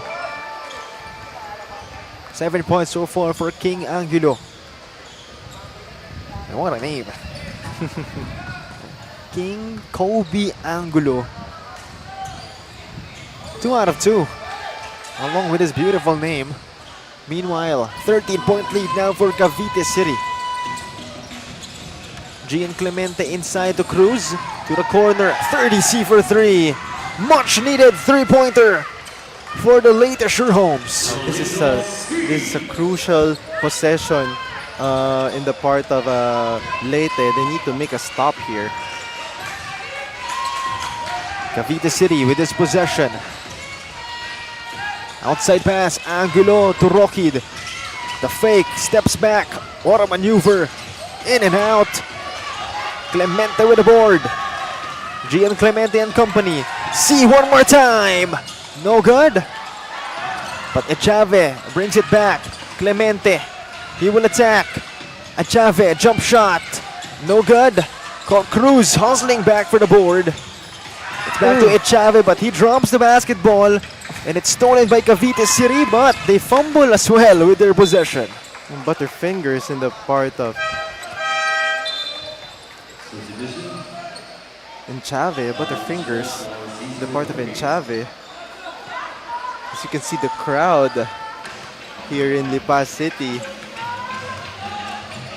7 points so far for King Angulo. And what a name. King Kobe Angulo. 2 out of 2. Along with his beautiful name. Meanwhile, 13-point lead now for Cavite City. Gian Clemente inside to Cruz. To the corner. 30C for 3. Much needed 3-pointer for the Leyte Homes. This is a crucial possession in the part of Leyte. They need to make a stop here. Cavite City with this possession. Outside pass, Angulo to Rockid. The fake, steps back. What a maneuver. In and out. Clemente with the board. Gian Clemente and company. See one more time. No good. But Echave brings it back. Clemente, he will attack. Echave, jump shot. No good. Cruz hustling back for the board. It's back to Echave, but he drops the basketball. And it's stolen by Cavite City, but they fumble as well with their possession. Butterfingers in the part of Enchave, Butterfingers, the part of Enchave. As you can see the crowd here in Lipa City.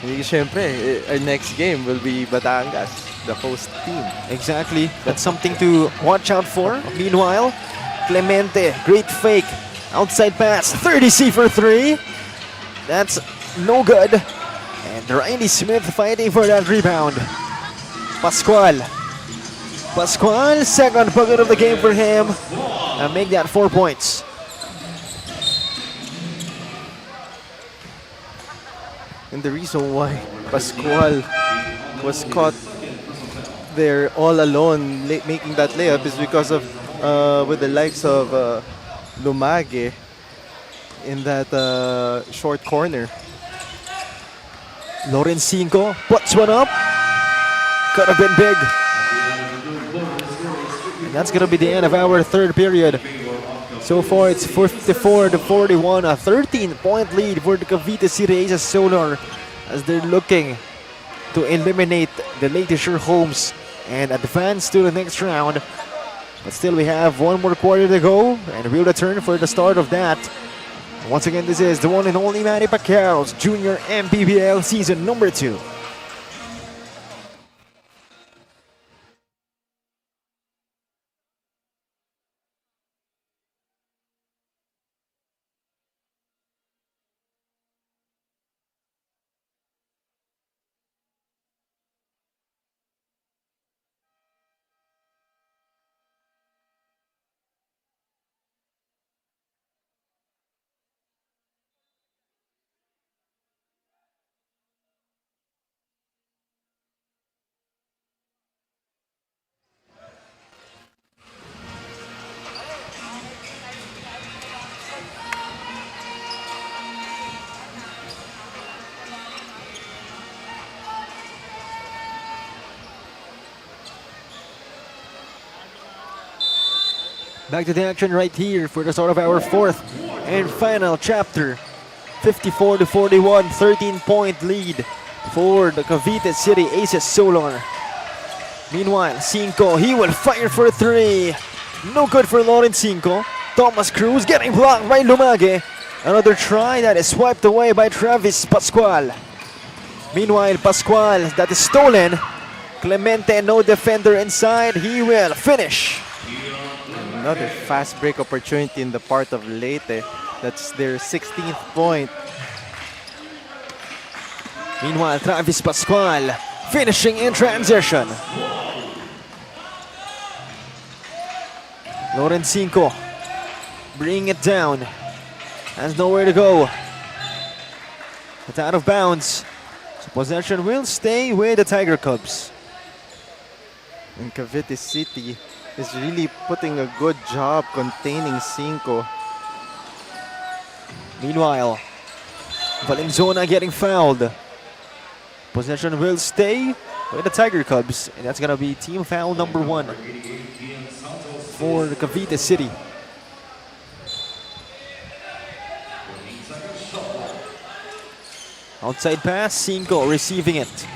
Siyempre, our next game will be Batangas, the host team. Exactly, that's something to watch out for. Meanwhile, Clemente, great fake, outside pass, 30C for 3. That's no good. And Riley Smith fighting for that rebound. Pascual, second bucket of the game for him. And make that 4 points. And the reason why Pascual was caught there all alone making that layup is because of with the likes of Lumage in that short corner. Lorenzinco puts one up. Could have been big. And that's going to be the end of our third period. So far, it's 54-41, a 13-point lead for the Cavite City Aces Solar as they're looking to eliminate the Leyte Homes and advance to the next round. But still, we have one more quarter to go, and we'll return for the start of that. Once again, this is the one and only Manny Pacquiao's Junior MPBL Season number 2. Back to the action right here for the start of our fourth and final chapter. 54-41, 13-point lead for the Cavite City Aces Solar. Meanwhile, Cinco, he will fire for 3. No good for Lorenzinco. Thomas Cruz getting blocked by Lumage. Another try that is swiped away by Travis Pascual. Meanwhile, Pascual, that is stolen. Clemente, no defender inside. He will finish. Another fast break opportunity in the part of Leyte. That's their 16th point. Meanwhile, Travis Pascual finishing in transition. Lorenzinco bringing it down. Has nowhere to go. It's out of bounds. So possession will stay with the Tiger Cubs. And Cavite City is really putting a good job containing Cinco. Meanwhile, Valenzuela getting fouled. Possession will stay with the Tiger Cubs, and that's gonna be team foul number 1 for the Cavite City. Outside pass, Cinco receiving it.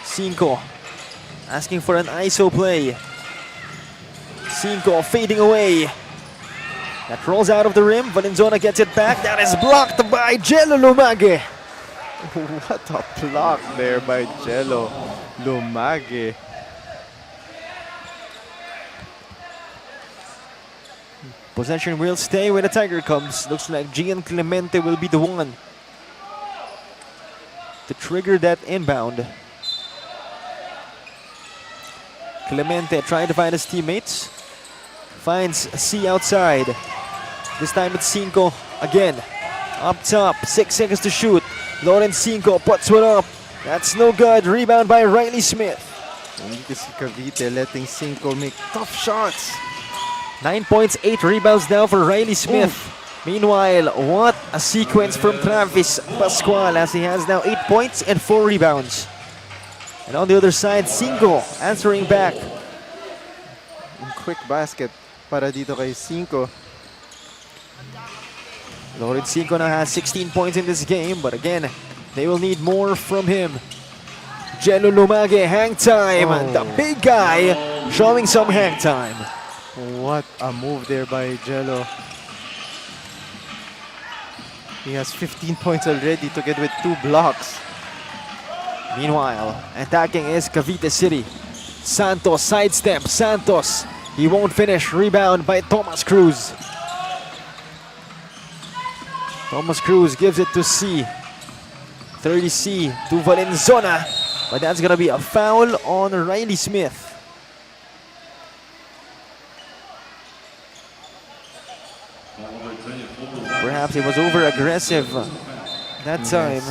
Cinco asking for an ISO play. Cinco fading away. That rolls out of the rim. Valenzuela gets it back. That is blocked by Jello Lumage. What a block there by Jello Lumage. Possession will stay with the Tiger Cubs. Looks like Gian Clemente will be the one to trigger that inbound. Clemente trying to find his teammates. Finds C outside. This time it's Cinco again. Up top, 6 seconds to shoot. Lauren Cinco puts one up. That's no good. Rebound by Riley Smith. And you can see Cavite letting Cinco make tough shots. 9 points, 8 rebounds now for Riley Smith. Meanwhile, what a sequence from Travis Pascual as he has now 8 points and 4 rebounds. And on the other side, Cinco answering back. Quick basket para dito kay Cinco. Lauren Cinco now has 16 points in this game, but again, they will need more from him. Jello Lumage, hang time. Oh. The big guy showing some hang time. What a move there by Jello. He has 15 points already together with 2 blocks. Meanwhile, attacking is Cavite City. Santos sidestep. Santos, he won't finish. Rebound by Thomas Cruz. Thomas Cruz gives it to C. 30C to Valenzona. But that's going to be a foul on Riley Smith. Perhaps he was over-aggressive that time.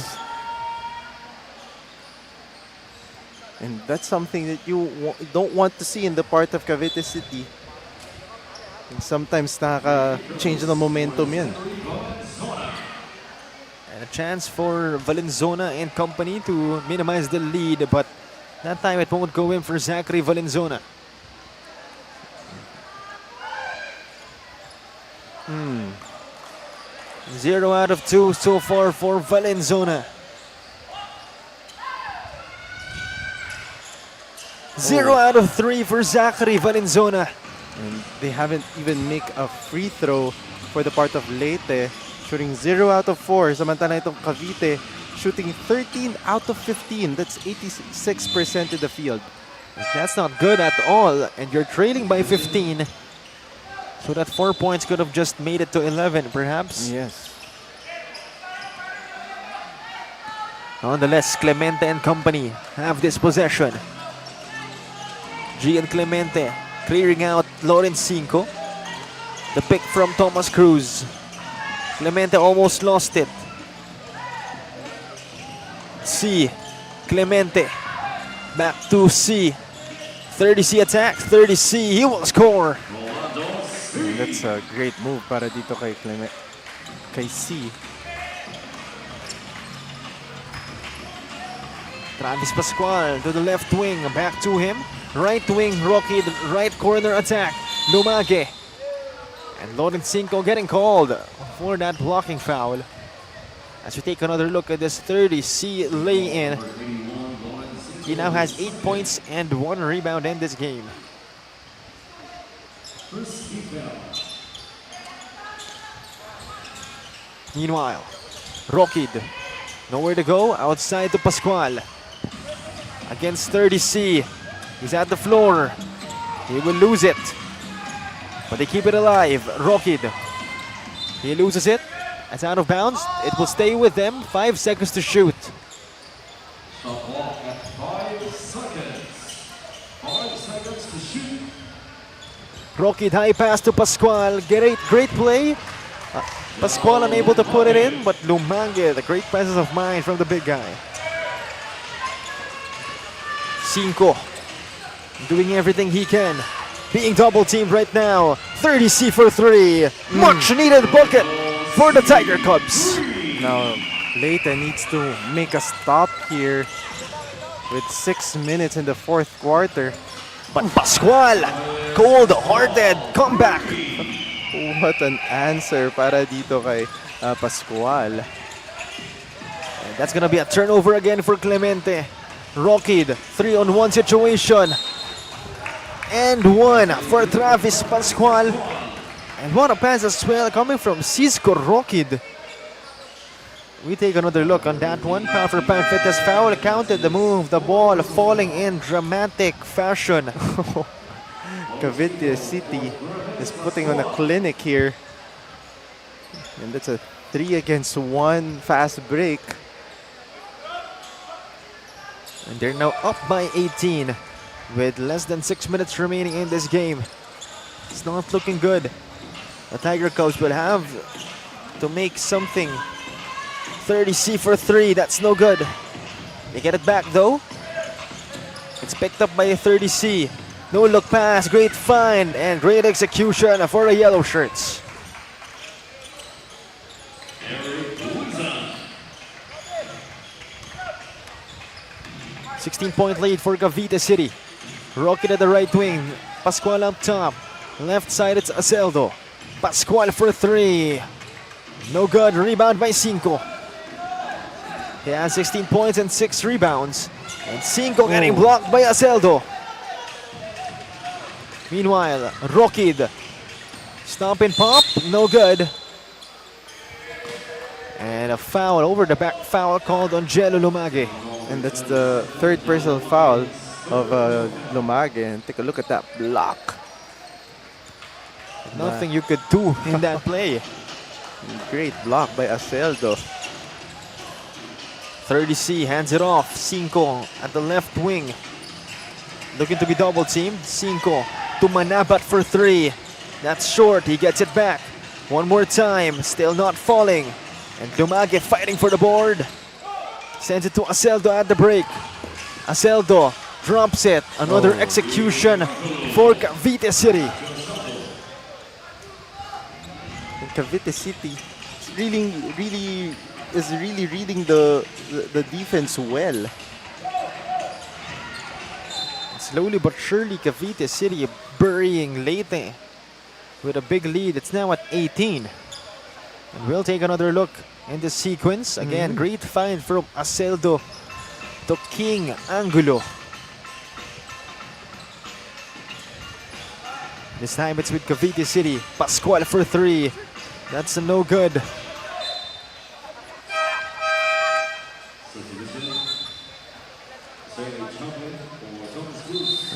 And that's something that you don't want to see in the part of Cavite City. And sometimes nakaka-change the momentum yan. And a chance for Valenzona and company to minimize the lead, but that time it won't go in for Zachary Valenzona. 0 out of 2 so far for Valenzona. 0 out of 3 for Zachary Valenzona. And they haven't even make a free throw for the part of Leyte, shooting 0 out of 4. Samantala itong Cavite shooting 13 out of 15. That's 86% in the field. That's not good at all, and you're trailing by 15. So that 4 points could have just made it to 11, perhaps. Yes. Nonetheless, Clemente and company have this possession. G and Clemente clearing out Lauren Cinco. The pick from Thomas Cruz. Clemente almost lost it. C. Clemente. Back to C. 30C attacks. 30C. He will score. And that's a great move para dito kay C. Travis Pascual to the left wing. Back to him. Right wing, Rocky, the right corner attack. Lumage. And Lauren Cinco getting called for that blocking foul. As we take another look at this 30C lay-in. He now has 8 points and 1 rebound in this game. Meanwhile, Rockid, nowhere to go, outside to Pascual. Against 30C, he's at the floor. He will lose it, but they keep it alive. Rockid, he loses it. It's out of bounds. It will stay with them. 5 seconds to shoot. Rockid high pass to Pascual. Great play. Pascual unable to put it in, but Lumage, the great presence of mind from the big guy. Cinco doing everything he can. Being double teamed right now. 30C for 3. Much needed bucket for the Tiger Cubs. Now, Leyte needs to make a stop here with 6 minutes in the 4th quarter. But Pascual, cold-hearted comeback. What an answer para dito kay Pascual. And that's gonna be a turnover again for Clemente. Rockid, 3-on-1 situation. And 1 for Travis Pascual. And what a pass as well coming from Cisco Rockid. We take another look on that one. Pound for pound fitness foul counted the move. The ball falling in dramatic fashion. Cavite City is putting on a clinic here. And that's a 3-against-1 fast break. And they're now up by 18. with less than 6 minutes remaining in this game. It's not looking good. The Tiger Cubs will have to make something. 30C for 3, that's no good. They get it back though. It's picked up by 30C. No look pass, great find, and great execution for the yellow shirts. A 16-point lead for Cavite City. Rocket at the right wing. Pascual up top. Left side, it's Aceldo. Pascual for 3. No good. Rebound by Cinco. He has 16 points and 6 rebounds. And Cinco getting blocked by Aceldo. Meanwhile, Rockid. Stomp and pop. No good. And a foul, over the back foul called on Jello Lumage. And that's the third personal foul of Lumage. And take a look at that block. Nothing you could do in that play. Great block by Aceldo. 30C hands it off. Cinco at the left wing. Looking to be double teamed. Cinco to Manabat for 3. That's short. He gets it back. One more time. Still not falling. And Lumage fighting for the board. Sends it to Aceldo at the break. Aceldo drops it. Another execution for Cavite City. And Cavite City is really reading the defense well. Slowly but surely, Cavite City burying Leyte with a big lead. It's now at 18. And we'll take another look in the sequence. Again, great find from Aceldo to King Angulo. This time it's with Cavite City. Pascual for 3. That's a no good.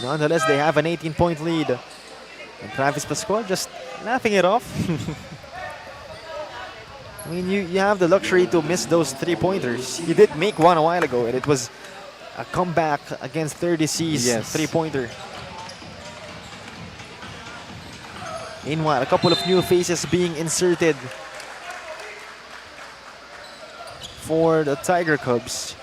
Nonetheless, they have an 18-point lead. And Travis Pascual just laughing it off. I mean, you have the luxury to miss those 3-pointers. He did make one a while ago, and it was a comeback against 30C's 3-pointer. Meanwhile, a couple of new faces being inserted for the Tiger Cubs.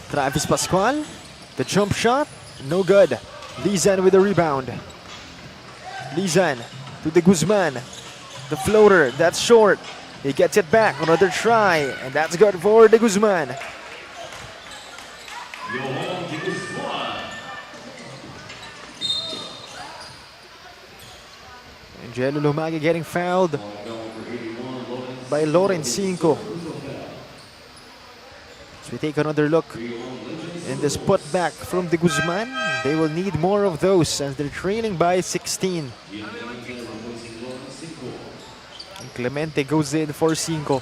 Travis Pascual, the jump shot, no good. Lizan with the rebound. Lizan to the Guzman. The floater, that's short. He gets it back, another try, and that's good for the Guzman. And Jello Lumage getting fouled by Loren Cinco. So we take another look in this putback from the Guzman. They will need more of those as they're trailing by 16. And Clemente goes in for Cinco.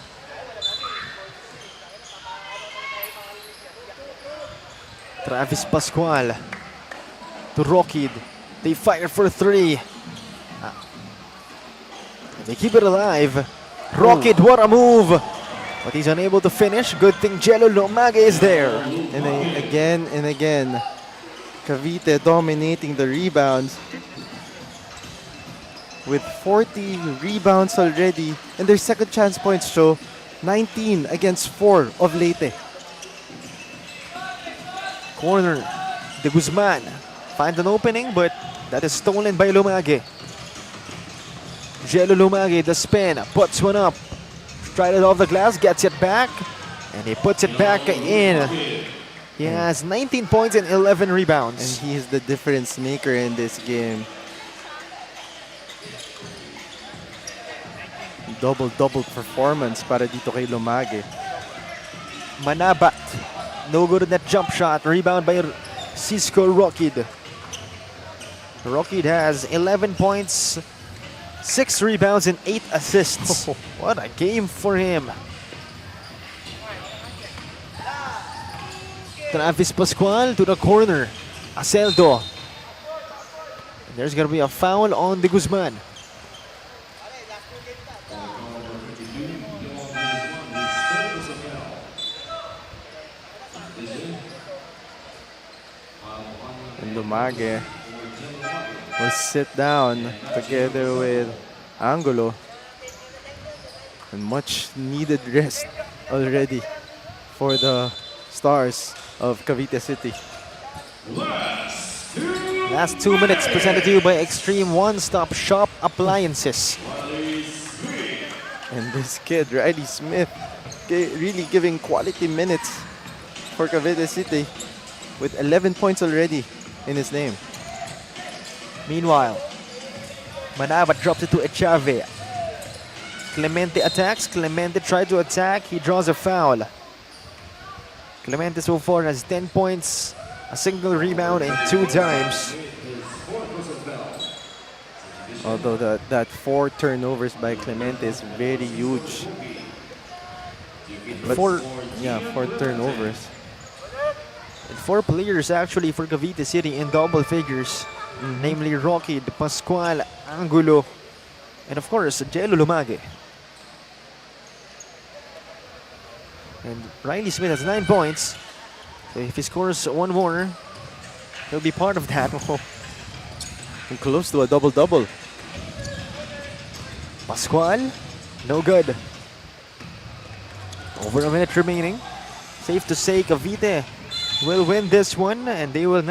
Travis Pascual to Rockid. They fire for 3. They keep it alive. Rockid, what a move! But he's unable to finish. Good thing Jello Lumage is there. And again and again, Cavite dominating the rebounds with 40 rebounds already. And their second chance points show 19 against 4 of Leyte. Corner, the Guzman finds an opening, but that is stolen by Lumage. Jello Lumage, the spin, puts one up. Tried it off the glass, gets it back, and he puts it back in. He has 19 points and 11 rebounds. And he is the difference maker in this game. Double-double performance para dito kay Lumage. Manabat, no good in that jump shot. Rebound by Cisco Rockid. Rockid has 11 points, 6 rebounds and 8 assists. What a game for him. Travis Pascual to the corner. Aceldo. And there's going to be a foul on the Guzman. Lumage will sit down together with Angulo. And much needed rest already for the stars of Cavite City. Last 2 minutes presented to you by Extreme One-Stop Shop Appliances. And this kid, Riley Smith, really giving quality minutes for Cavite City with 11 points already in his name. Meanwhile, Manaba drops it to Echave. Clemente attacks. Clemente tried to attack. He draws a foul. Clemente so far has 10 points, a single rebound, and 2 dimes. Although that 4 turnovers by Clemente is very huge. But 4 turnovers. And 4 players actually for Cavite City in double figures, namely Rocky, Pascual, Angulo, and of course Jello Lumage. And Riley Smith has 9 points. So if he scores 1 more, he'll be part of that. And close to a double-double. Pascual, no good. Over a minute remaining. Safe to say Cavite will win this one, and they will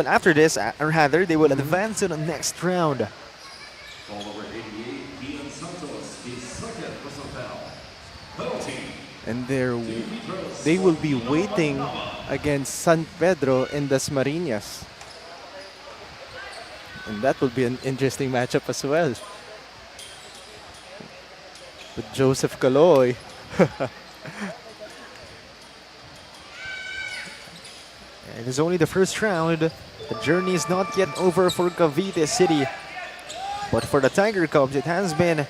after this, or rather, they will advance to the next round. And they will be waiting against San Pedro in Dasmariñas. And that will be an interesting matchup as well. With Joseph Caloy. It is only the first round. The journey is not yet over for Cavite City. But for the Tiger Cubs, it has been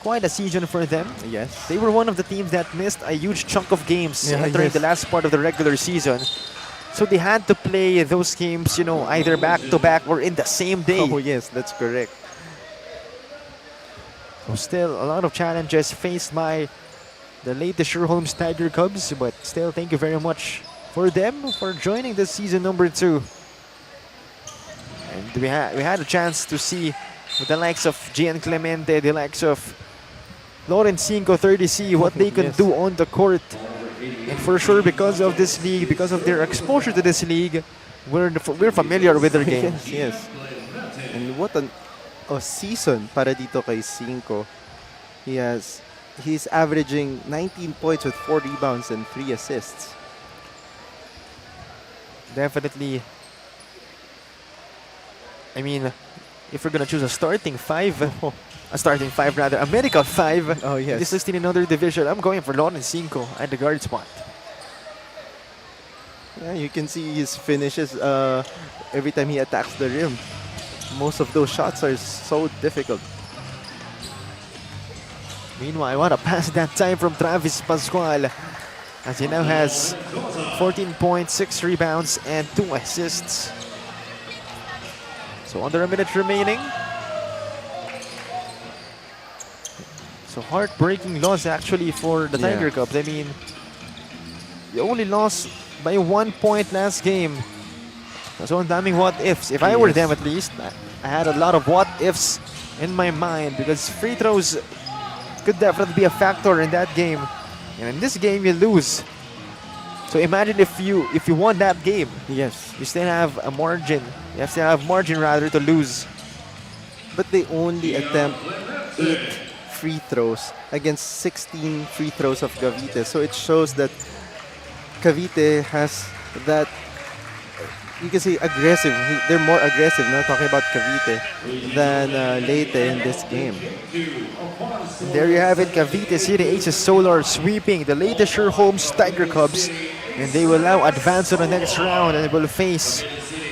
quite a season for them. Yes. They were one of the teams that missed a huge chunk of games during the last part of the regular season. So they had to play those games, either back-to-back or in the same day. Oh yes, that's correct. So still a lot of challenges faced by the Leyte Sherholmes Tiger Cubs, but still thank you very much for them for joining this season number 2. And we had a chance to see with the likes of Gian Clemente, the likes of Lawrence 30C, what they can do on the court. And for sure, because of this league, because of their exposure to this league, we're familiar with their game. Yes. And what a season para dito kay Cinco. He's averaging 19 points with 4 rebounds and 3 assists. Definitely. I mean, if we're gonna choose a starting 5, a medical 5, oh yes, this is in another division, I'm going for Lawrence 5 at the guard spot. Yeah, you can see his finishes every time he attacks the rim. Most of those shots are so difficult. Meanwhile, what a pass that time from Travis Pascual, as he now has 14 points, 6 rebounds, and 2 assists. So under a minute remaining. So heartbreaking loss actually for the Tiger Cubs. I mean, they only lost by 1 point last game. So ang daming what ifs. If I were them at least, I had a lot of what ifs in my mind because free throws could definitely be a factor in that game. And in this game, you lose. So imagine if you won that game. Yes. You still have a margin. You have to have margin rather to lose. But they only attempt 8 free throws against 16 free throws of Cavite. So it shows that Cavite has that, you can say, aggressive. They're more aggressive, not talking about Cavite, than Leyte in this game. There you have it, Cavite City Aces Solar sweeping the Leyte Sherholmes Tiger Cubs, and they will now advance to the next round and will face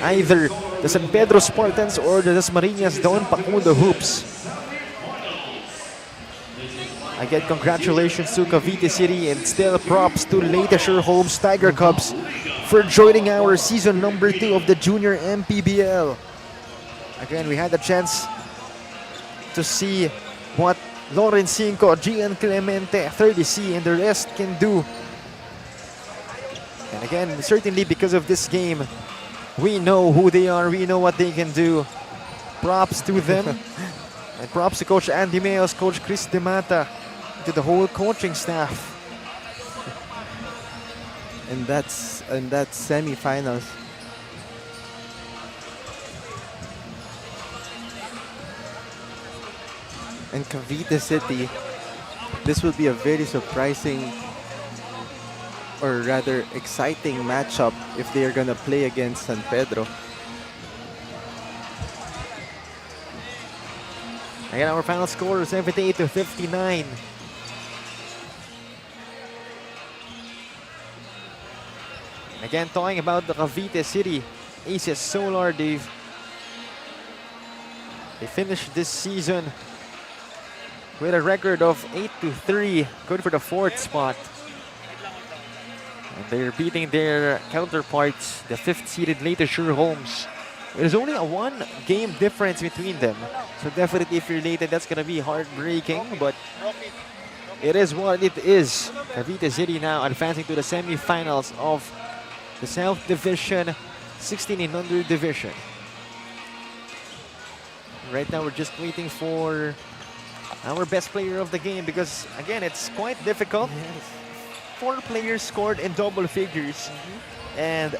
either the San Pedro Spartans or the Dasmariñas Don Pacundo Hoops. Again, congratulations to Cavite City and still props to Leyte Sherholmes Tiger Cubs for joining our season number 2 of the Junior MPBL. Again, we had the chance to see what Lawrence 5, Gian Clemente, 30C, and the rest can do. And again, certainly because of this game, We know who they are. We know what they can do. Props to them. And props to Coach Andy Mayos, Coach Chris DeMata, to the whole coaching staff. And that's semifinals. And Cavite City, this will be a very surprising, or rather exciting matchup if they are gonna play against San Pedro. Again, our final score is 78-59. Again, talking about the Cavite City Aces Solar, they finished this season with a record of 8-3, good for the 4th spot. And they're beating their counterparts, the 5th-seeded Leyte Homes. There's only a 1-game difference between them. So definitely if you're Leyte, that's going to be heartbreaking, but it is what it is. Cavite City now advancing to the semifinals of the South Division, 16 and under division. Right now we're just waiting for our best player of the game because again it's quite difficult. Yes. 4 players scored in double figures, and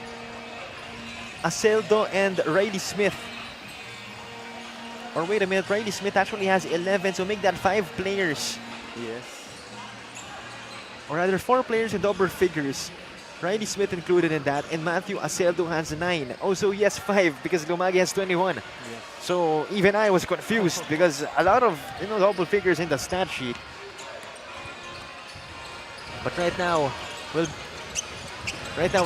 Aceldo and Riley Smith. Or wait a minute, Riley Smith actually has 11, so make that 5 players. Yes. Or rather 4 players in double figures. Riley Smith included in that, and Matthew Aceldo has 9. Also, yes, 5 because Lumagi has 21. Yes. So even I was confused because a lot of double figures in the stat sheet. But right now,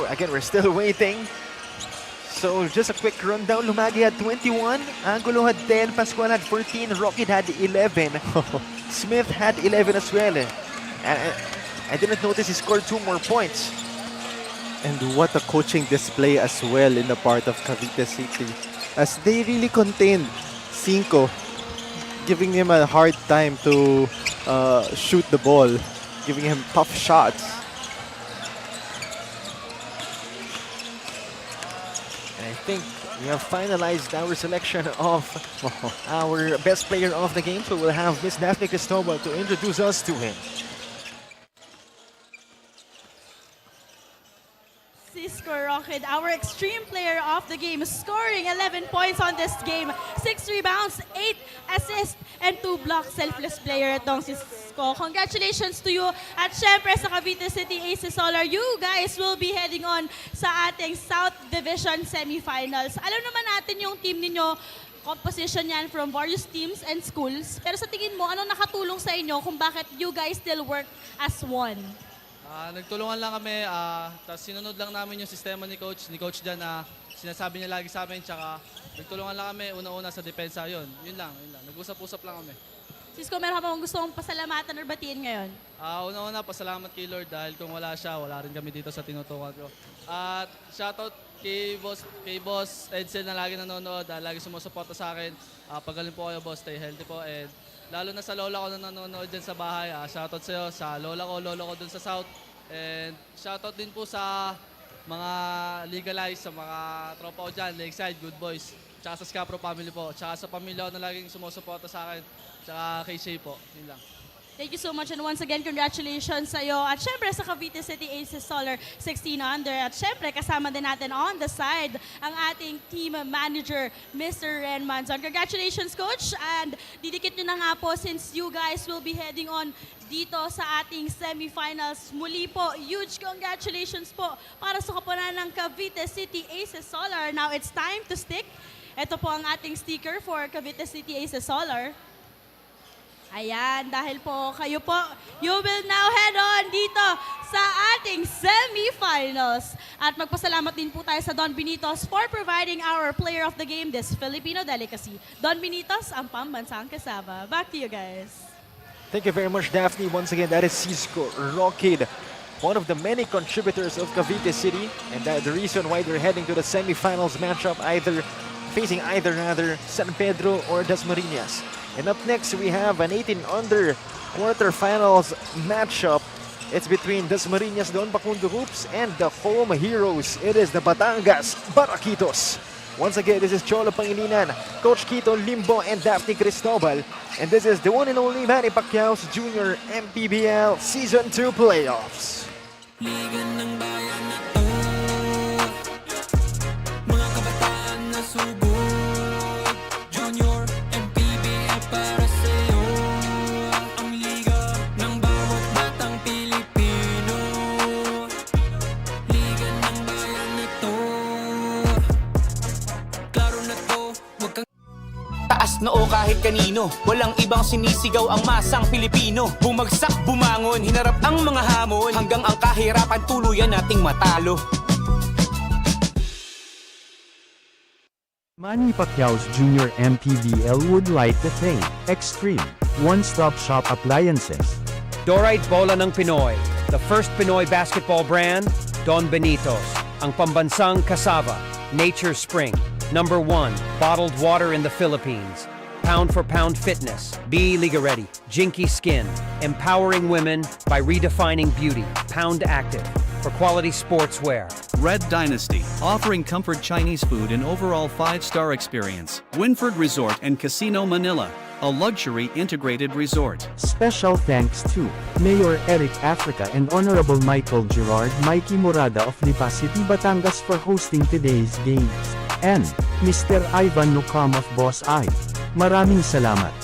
again we're still waiting. So just a quick rundown. Lumagi had 21, Angulo had 10, Pascual had 14, Rocket had 11, Smith had 11 as well. I didn't notice he scored 2 more points. And what a coaching display as well in the part of Cavite City, as they really contained Cinco, giving him a hard time to shoot the ball, giving him tough shots. And I think we have finalized our selection of our best player of the game, so we'll have Miss Daphne Cristobal to introduce us to him. Cisco Rocket, our extreme player of the game, scoring 11 points on this game, 6 rebounds, 8 assists, and 2 blocks. Selfless player itong si Cisco. Congratulations to you. At syempre sa Cavite City Aces Solar, you guys will be heading on sa ating South Division Semifinals. Alam naman natin yung team ninyo, composition yan from various teams and schools. Pero sa tingin mo, ano nakatulong sa inyo kung bakit you guys still work as one? Nagtulungan lang kami, tapos sinunod lang namin yung sistema ni Coach Jan na sinasabi niya lagi sa amin, tsaka nagtulungan lang kami una-una sa depensa, yun lang. Nag-usap-usap lang kami. Cisco, meron ka bang gusto mong pasalamatan or batiin ngayon? Una-una, pasalamat kay Lord dahil kung wala siya, wala rin kami dito sa tinutukan ko. At shoutout kay Boss Edsel na lagi nanonood, lagi sumusuporta sa akin. Pagaling po kayo, Boss, stay healthy po, and lalo na sa lola ko na nanonood dyan sa bahay. Shoutout sa iyo, sa lolo ko dun sa South. And shoutout din po sa mga legalized, sa mga tropa ko dyan, Lakeside, Good Boys. Tsaka sa Scapro family po. Tsaka sa pamilya ko na laging sumusuporta sa akin. Tsaka kay Shay po. Yun lang. Thank you so much, and once again, congratulations sa iyo. At syempre sa Cavite City Aces Solar 16 under. At syempre kasama din natin on the side ang ating team manager, Mr. Ren Manzon. Congratulations, Coach. And didikit nyo na nga po since you guys will be heading on dito sa ating semifinals. Muli po, huge congratulations po para sa kapunan ng Cavite City Aces Solar. Now it's time to stick. Ito po ang ating sticker for Cavite City Aces Solar. Ayan, dahil po kayo po, you will now head on dito sa ating semifinals. At magpasalamat din po tayo sa Don Benitos for providing our player of the game, this Filipino delicacy. Don Benitos, ang pambansang kasama. Back to you guys. Thank you very much, Daphne. Once again, that is Cisco Rocket, one of the many contributors of Cavite City, and that the reason why they're heading to the semifinals matchup, facing either San Pedro or Dasmariñas. And up next, we have an 18 under quarterfinals matchup It's between Dasmariñas Don Bacundo Hoops and the home heroes. It is the Batangas Baraquitos. Once again, this is Cholo Pangilinan, Coach Quito Limbo, and Daphne Cristobal. And this is the one and only Manny Pacquiao's Junior MPBL Season 2 Playoffs. Liga ng bayan na to, mga kabataan na sugod. Junior MPBL para sa'yo, ang liga ng bawat batang Pilipino. Liga ng bayan na to, klaro na to, wag kang Taas noo kahit kanino, walang ibang sinisigaw ang masang Pilipino. Bumagsak, bumangon, hinarap ang mga hamon, hanggang ang kahirapan tuluyan nating matalo. Manny Pacquiao's Junior MPBL would like to thank Extreme One-Stop Shop Appliances. Dorite Bola ng Pinoy, the first Pinoy basketball brand, Don Benitos, ang pambansang cassava, Nature Spring, #1 bottled water in the Philippines, pound for pound fitness, be Liga Ready, Jinky Skin, empowering women by redefining beauty, Pound Active, for quality sportswear. Red Dynasty, offering comfort Chinese food and overall 5-star experience. Winford Resort and Casino Manila, a luxury integrated resort. Special thanks to Mayor Eric Africa and Honorable Michael Gerard Mikey Morada of Lipa City, Batangas for hosting today's games. And Mr. Ivan Nukam of Boss I. Maraming salamat.